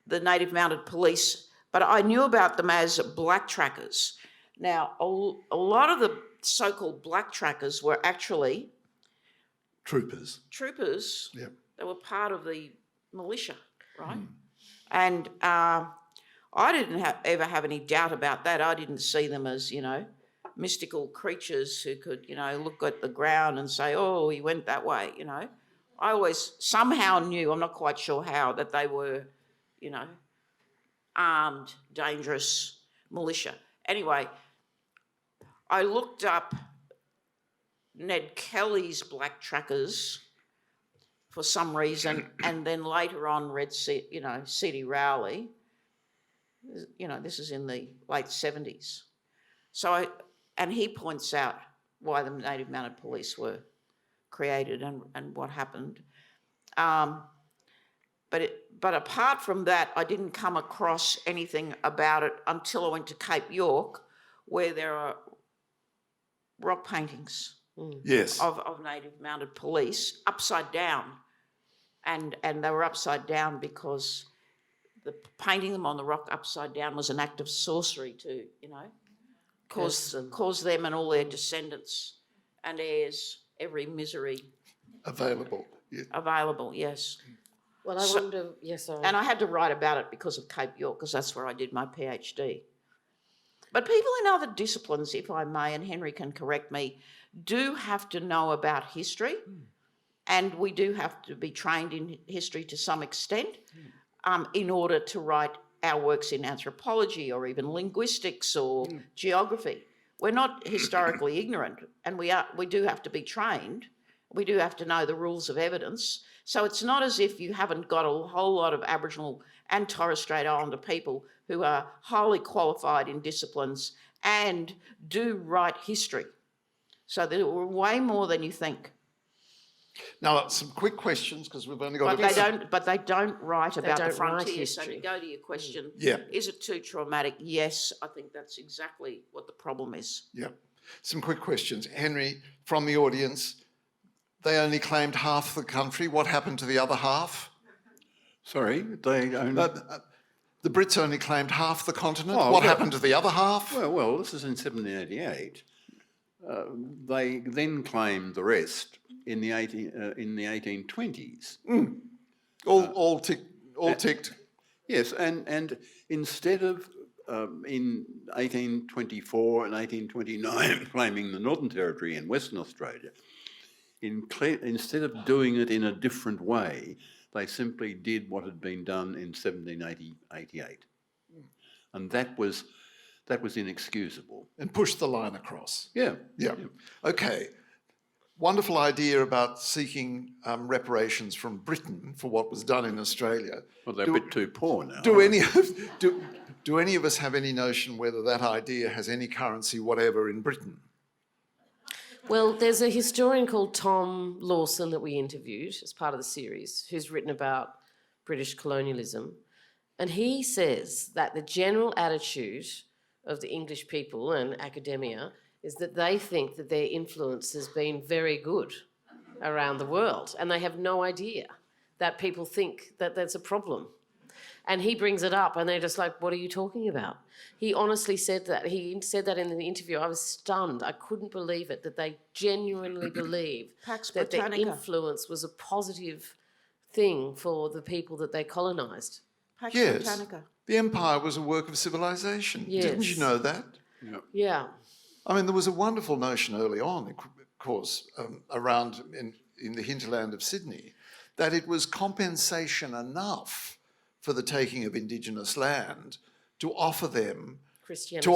the Native Mounted Police, but I knew about them as black trackers. Now, a lot of the so-called black trackers were actually Troopers. Yep. They were part of the militia, right? And I didn't ever have any doubt about that. I didn't see them as, mystical creatures who could, look at the ground and say, oh, he went that way, I always somehow knew, I'm not quite sure how, that they were, armed, dangerous militia. Anyway, I looked up Ned Kelly's black trackers for some reason, and then later on read, C.D. Rowley. This is in the late 70s. And he points out why the Native Mounted Police were created and what happened. But apart from that, I didn't come across anything about it until I went to Cape York, where there are rock paintings Yes. of Native Mounted Police upside down. And they were upside down because painting them on the rock upside down was an act of sorcery to, cause them and all their descendants and heirs every misery Available. Yeah. available, yes. Well, I wonder, yes, sorry. And I had to write about it because of Cape York, because that's where I did my PhD. But people in other disciplines, if I may, and Henry can correct me, do have to know about history, and we do have to be trained in history to some extent in order to write our works in anthropology or even linguistics or geography. We're not historically ignorant, and we do have to be trained. We do have to know the rules of evidence. So it's not as if you haven't got a whole lot of Aboriginal and Torres Strait Islander people who are highly qualified in disciplines and do write history. So there were way more than you think. Now, some quick questions, because we've only got But they don't write about the don't write frontier. So to history. go to your question, Yeah. is it too traumatic? Yes, I think that's exactly what the problem is. Yeah. Some quick questions. Henry, from the audience, they only claimed half the country. What happened to the other half? Sorry, they only... The Brits only claimed half the continent. Oh, What well- happened to the other half? Well, this is in 1788. They then claimed the rest in the 1820s. All ticked. Yes, and instead of in 1824 and 1829 claiming the Northern Territory and Western Australia, instead of doing it in a different way, they simply did what had been done in 1788. And that was inexcusable. And pushed the line across. Yeah. Yeah. Okay. Wonderful idea about seeking reparations from Britain for what was done in Australia. Well, they're a bit too poor now. Do any of us have any notion whether that idea has any currency whatever in Britain? Well, there's a historian called Tom Lawson that we interviewed as part of the series, who's written about British colonialism. And he says that the general attitude of the English people and academia is that they think that their influence has been very good around the world, and they have no idea that people think that that's a problem. And he brings it up and they're just like, what are you talking about? He honestly said that. He said that in the interview. I was stunned. I couldn't believe it, that they genuinely believe Pax that their Britannica. influence was a positive thing for the people that they colonised. Pax Yes. Britannica. The empire was a work of civilization. Didn't you Yes. know that? Yeah. I mean, there was a wonderful notion early on, of course, around in the hinterland of Sydney, that it was compensation enough for the taking of Indigenous land to offer them, Christianity.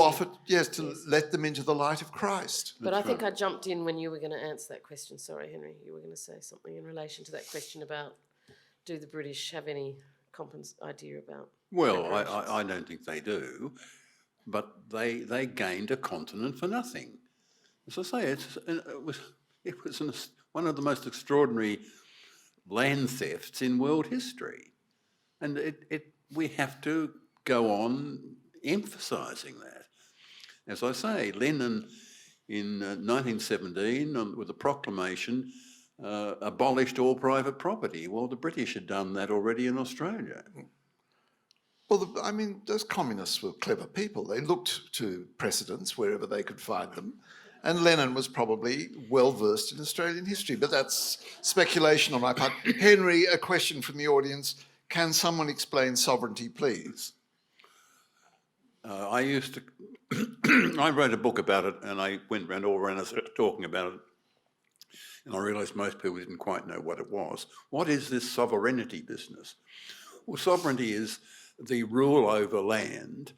to let them into the light of Christ. But I think I jumped in when you were going to answer that question. Sorry, Henry, you were going to say something in relation to that question about, do the British have any idea about? Well, I don't think they do, but they gained a continent for nothing. As I say, it was one of the most extraordinary land thefts in world history, and we have to go on emphasising that. As I say, Lenin in 1917, with a proclamation, abolished all private property. Well, the British had done that already in Australia. Well, I mean, those communists were clever people. They looked to precedents wherever they could find them. And Lenin was probably well versed in Australian history, but that's speculation on my part. Henry, a question from the audience. Can someone explain sovereignty, please? I used to, I wrote a book about it, and I went around all around us talking about it, and I realised most people didn't quite know what it was. What is this sovereignty business? Well, sovereignty is the rule over land.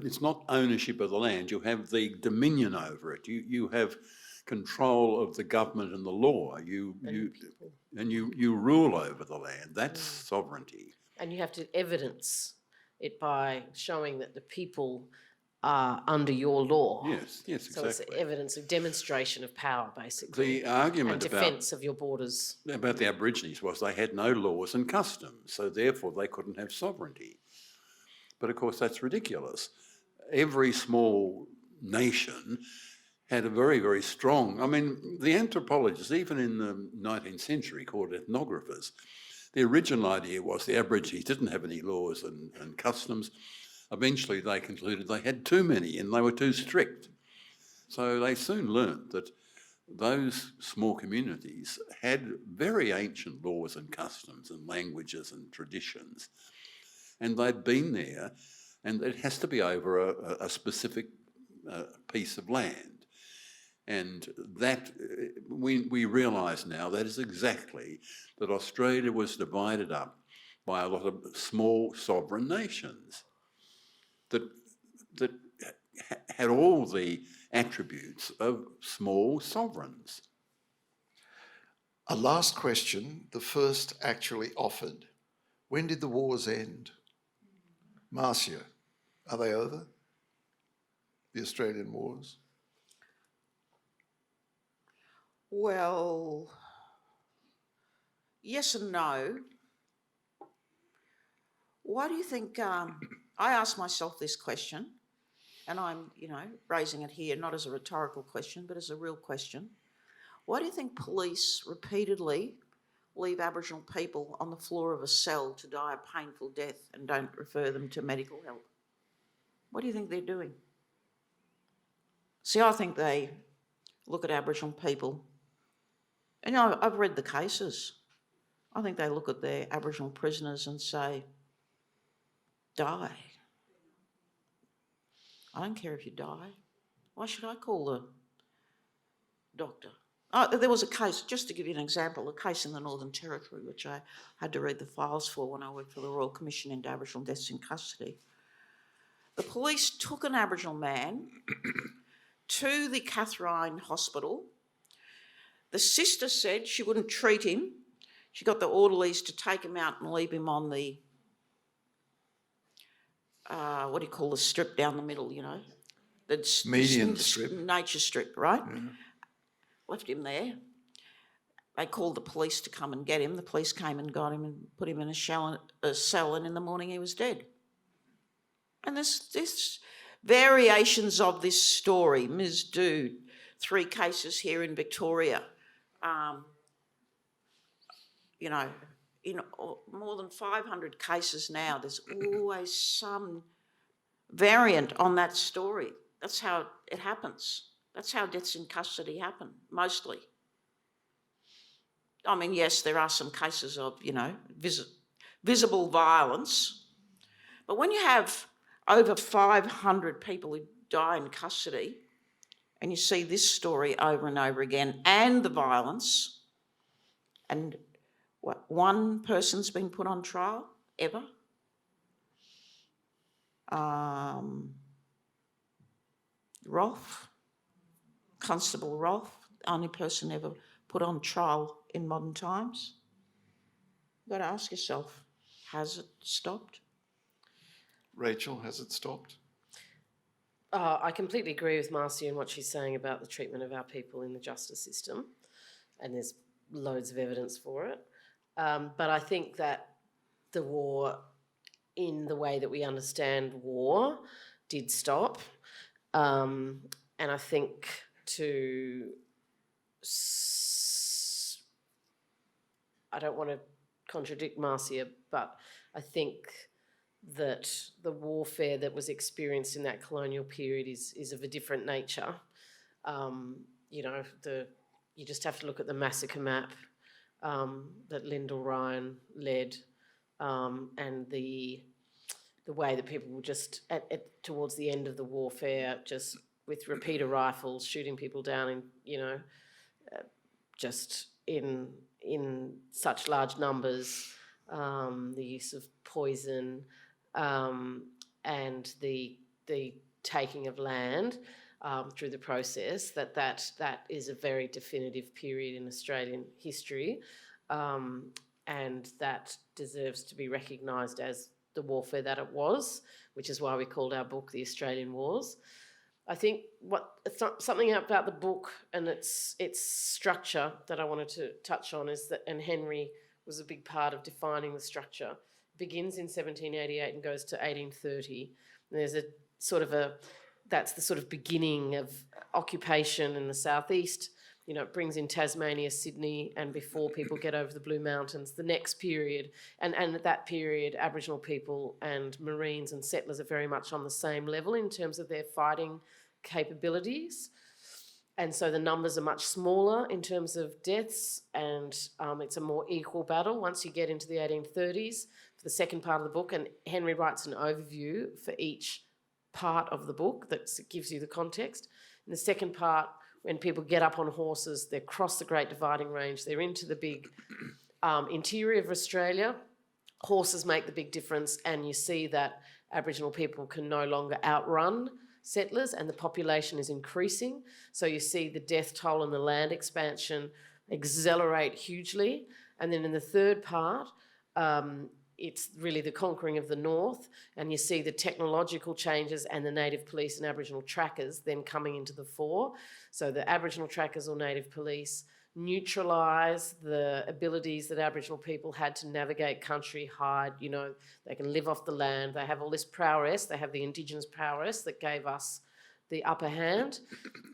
It's not ownership of the land. You have the dominion over it. You have control of the government and the law. You rule over the land. That's sovereignty. And you have to evidence it by showing that the people are under your law. Yes, So exactly. it's evidence of demonstration of power, basically. The argument and defence of your borders. about the Aborigines was they had no laws and customs, so therefore they couldn't have sovereignty. But of course that's ridiculous. Every small nation had a very, very strong... I mean, the anthropologists, even in the 19th century, called ethnographers, the original idea was the Aborigines didn't have any laws and customs. Eventually they concluded they had too many and they were too strict. So they soon learned that those small communities had very ancient laws and customs and languages and traditions. And they'd been there, and it has to be over a specific piece of land. And that, we realise now, that is exactly that Australia was divided up by a lot of small sovereign nations that had all the attributes of small sovereigns. A last question, the first actually offered. When did the wars end? Marcia, are they over? The Australian wars? Well, yes and no. Why do you think, I ask myself this question, and I'm, raising it here not as a rhetorical question, but as a real question. Why do you think police repeatedly leave Aboriginal people on the floor of a cell to die a painful death and don't refer them to medical help? What do you think they're doing? See, I think they look at Aboriginal people, and I've read the cases. I think they look at their Aboriginal prisoners and say, die. I don't care if you die. Why should I call the doctor? Oh, there was a case, just to give you an example, a case in the Northern Territory, which I had to read the files for when I worked for the Royal Commission into Aboriginal Deaths in Custody. The police took an Aboriginal man to the Catherine Hospital. The sister said she wouldn't treat him. She got the orderlies to take him out and leave him on the, the strip down the middle, The Median strip. Nature strip, right? Yeah. Left him there. They called the police to come and get him. The police came and got him and put him in a cell, and in the morning he was dead. And there's variations of this story. Ms. Dude, 3 cases here in Victoria. In more than 500 cases now, there's always some variant on that story. That's how it happens. That's how deaths in custody happen, mostly. I mean, yes, there are some cases of, visible violence. But when you have over 500 people who die in custody, and you see this story over and over again, and the violence, and one person's been put on trial ever? Rolfe, Constable Rolfe, the only person ever put on trial in modern times. You've got to ask yourself, has it stopped? Rachel, has it stopped? I completely agree with Marcia and what she's saying about the treatment of our people in the justice system, and there's loads of evidence for it. But I think that the war, in the way that we understand war, did stop. And I think I don't want to contradict Marcia, but I think that the warfare that was experienced in that colonial period is of a different nature. You just have to look at the massacre map that Lyndall Ryan led, and the way that people were just towards the end of the warfare, just with repeater rifles shooting people down in just in such large numbers, the use of poison, and the taking of land through the process, that is a very definitive period in Australian history, and that deserves to be recognised as the warfare that it was, which is why we called our book The Australian Wars. I think something about the book and its structure that I wanted to touch on is that, and Henry was a big part of defining the structure. It begins in 1788 and goes to 1830. And there's that's the sort of beginning of occupation in the southeast. It brings in Tasmania, Sydney, and before people get over the Blue Mountains, the next period. And at that period, Aboriginal people and Marines and settlers are very much on the same level in terms of their fighting capabilities. And so the numbers are much smaller in terms of deaths, and it's a more equal battle once you get into the 1830s. For the second part of the book, and Henry writes an overview for each part of the book that gives you the context. In the second part, when people get up on horses, they cross the Great Dividing Range, they're into the big interior of Australia. Horses make the big difference, and you see that Aboriginal people can no longer outrun settlers, and the population is increasing. So you see the death toll and the land expansion accelerate hugely. And then in the third part, it's really the conquering of the north, and you see the technological changes and the native police and Aboriginal trackers then coming into the fore. So the Aboriginal trackers or native police neutralise the abilities that Aboriginal people had to navigate country, hide, you know, they can live off the land, they have all this prowess, they have the Indigenous prowess that gave us the upper hand,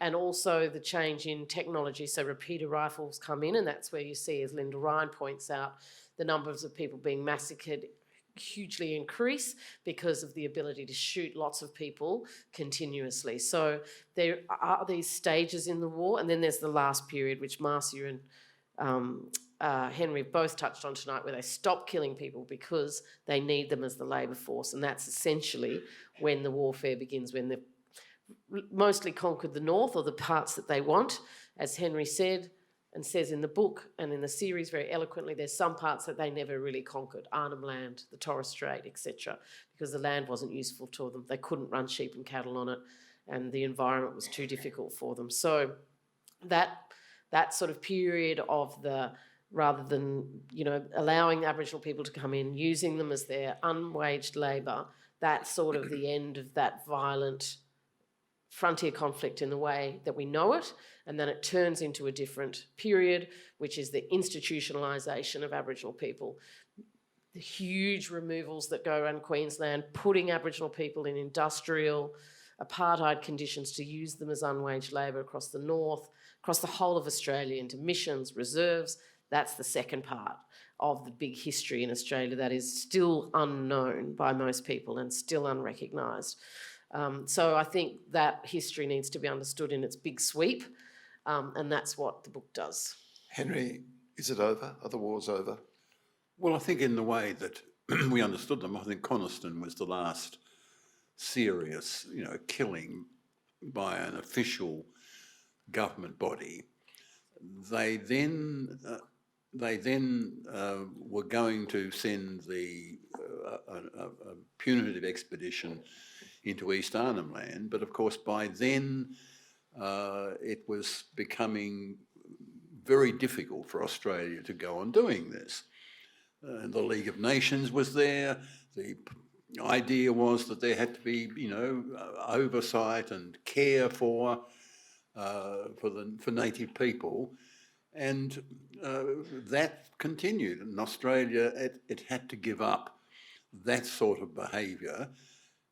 and also the change in technology. So repeater rifles come in, and that's where you see, as Linda Ryan points out, the numbers of people being massacred hugely increase because of the ability to shoot lots of people continuously. So there are these stages in the war, and then there's the last period, which Marcia and Henry both touched on tonight, where they stop killing people because they need them as the labour force, and that's essentially when the warfare begins, when they've mostly conquered the north, or the parts that they want. As Henry said, and says in the book and in the series very eloquently, there's some parts that they never really conquered, Arnhem Land, the Torres Strait, etc., because the land wasn't useful to them. They couldn't run sheep and cattle on it, and the environment was too difficult for them. So that sort of period of the, rather than, you know, allowing Aboriginal people to come in, using them as their unwaged labour, that's sort of the end of that violent frontier conflict in the way that we know it, and then it turns into a different period, which is the institutionalisation of Aboriginal people. The huge removals that go around Queensland, putting Aboriginal people in industrial, apartheid conditions to use them as unwaged labour across the north, across the whole of Australia, into missions, reserves. That's the second part of the big history in Australia that is still unknown by most people and still unrecognised. So I think that history needs to be understood in its big sweep, and that's what the book does. Henry, is it over? Are the wars over? Well, I think in the way that we understood them, I think Coniston was the last serious, you know, killing by an official government body. They then were going to send a punitive expedition into East Arnhem Land, but of course by then it was becoming very difficult for Australia to go on doing this. The League of Nations was there. The idea was that there had to be, you know, oversight and care for native people, and that continued. In Australia, it had to give up that sort of behaviour,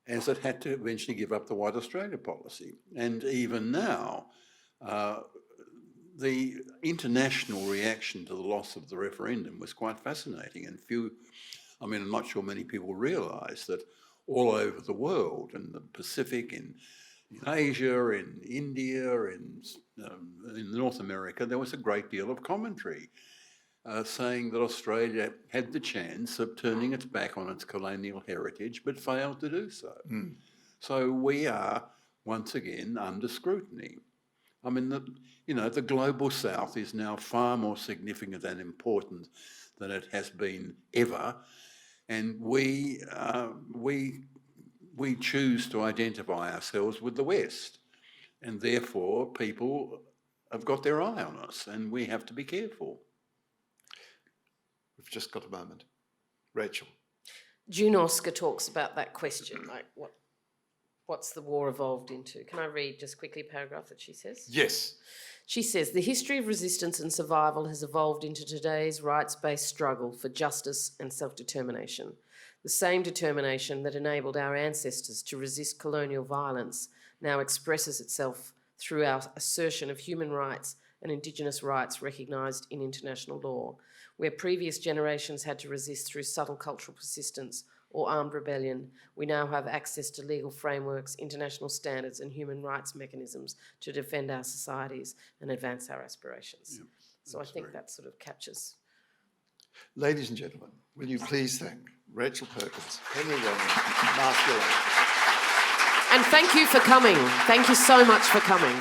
as it had to eventually give up the White Australia policy. And even now, the international reaction to the loss of the referendum was quite fascinating. And I'm not sure many people realise that all over the world, in the Pacific, in Asia, in India, in North America, there was a great deal of commentary saying that Australia had the chance of turning its back on its colonial heritage, but failed to do so. So we are once again under scrutiny. I mean, the global south is now far more significant and important than it has been ever, and we choose to identify ourselves with the West, and therefore people have got their eye on us, and we have to be careful. We've just got a moment. Rachel. June Oscar talks about that question, like what's the war evolved into? Can I read just quickly a paragraph that she says? Yes. She says, the history of resistance and survival has evolved into today's rights-based struggle for justice and self-determination. The same determination that enabled our ancestors to resist colonial violence now expresses itself through our assertion of human rights and Indigenous rights recognised in international law. Where previous generations had to resist through subtle cultural persistence or armed rebellion, we now have access to legal frameworks, international standards and human rights mechanisms to defend our societies and advance our aspirations. Yep, so I think that sort of captures. Ladies and gentlemen, will you please thank Rachel Perkins, Henry Reynolds, Marcia Langton. And thank you for coming. Thank you so much for coming.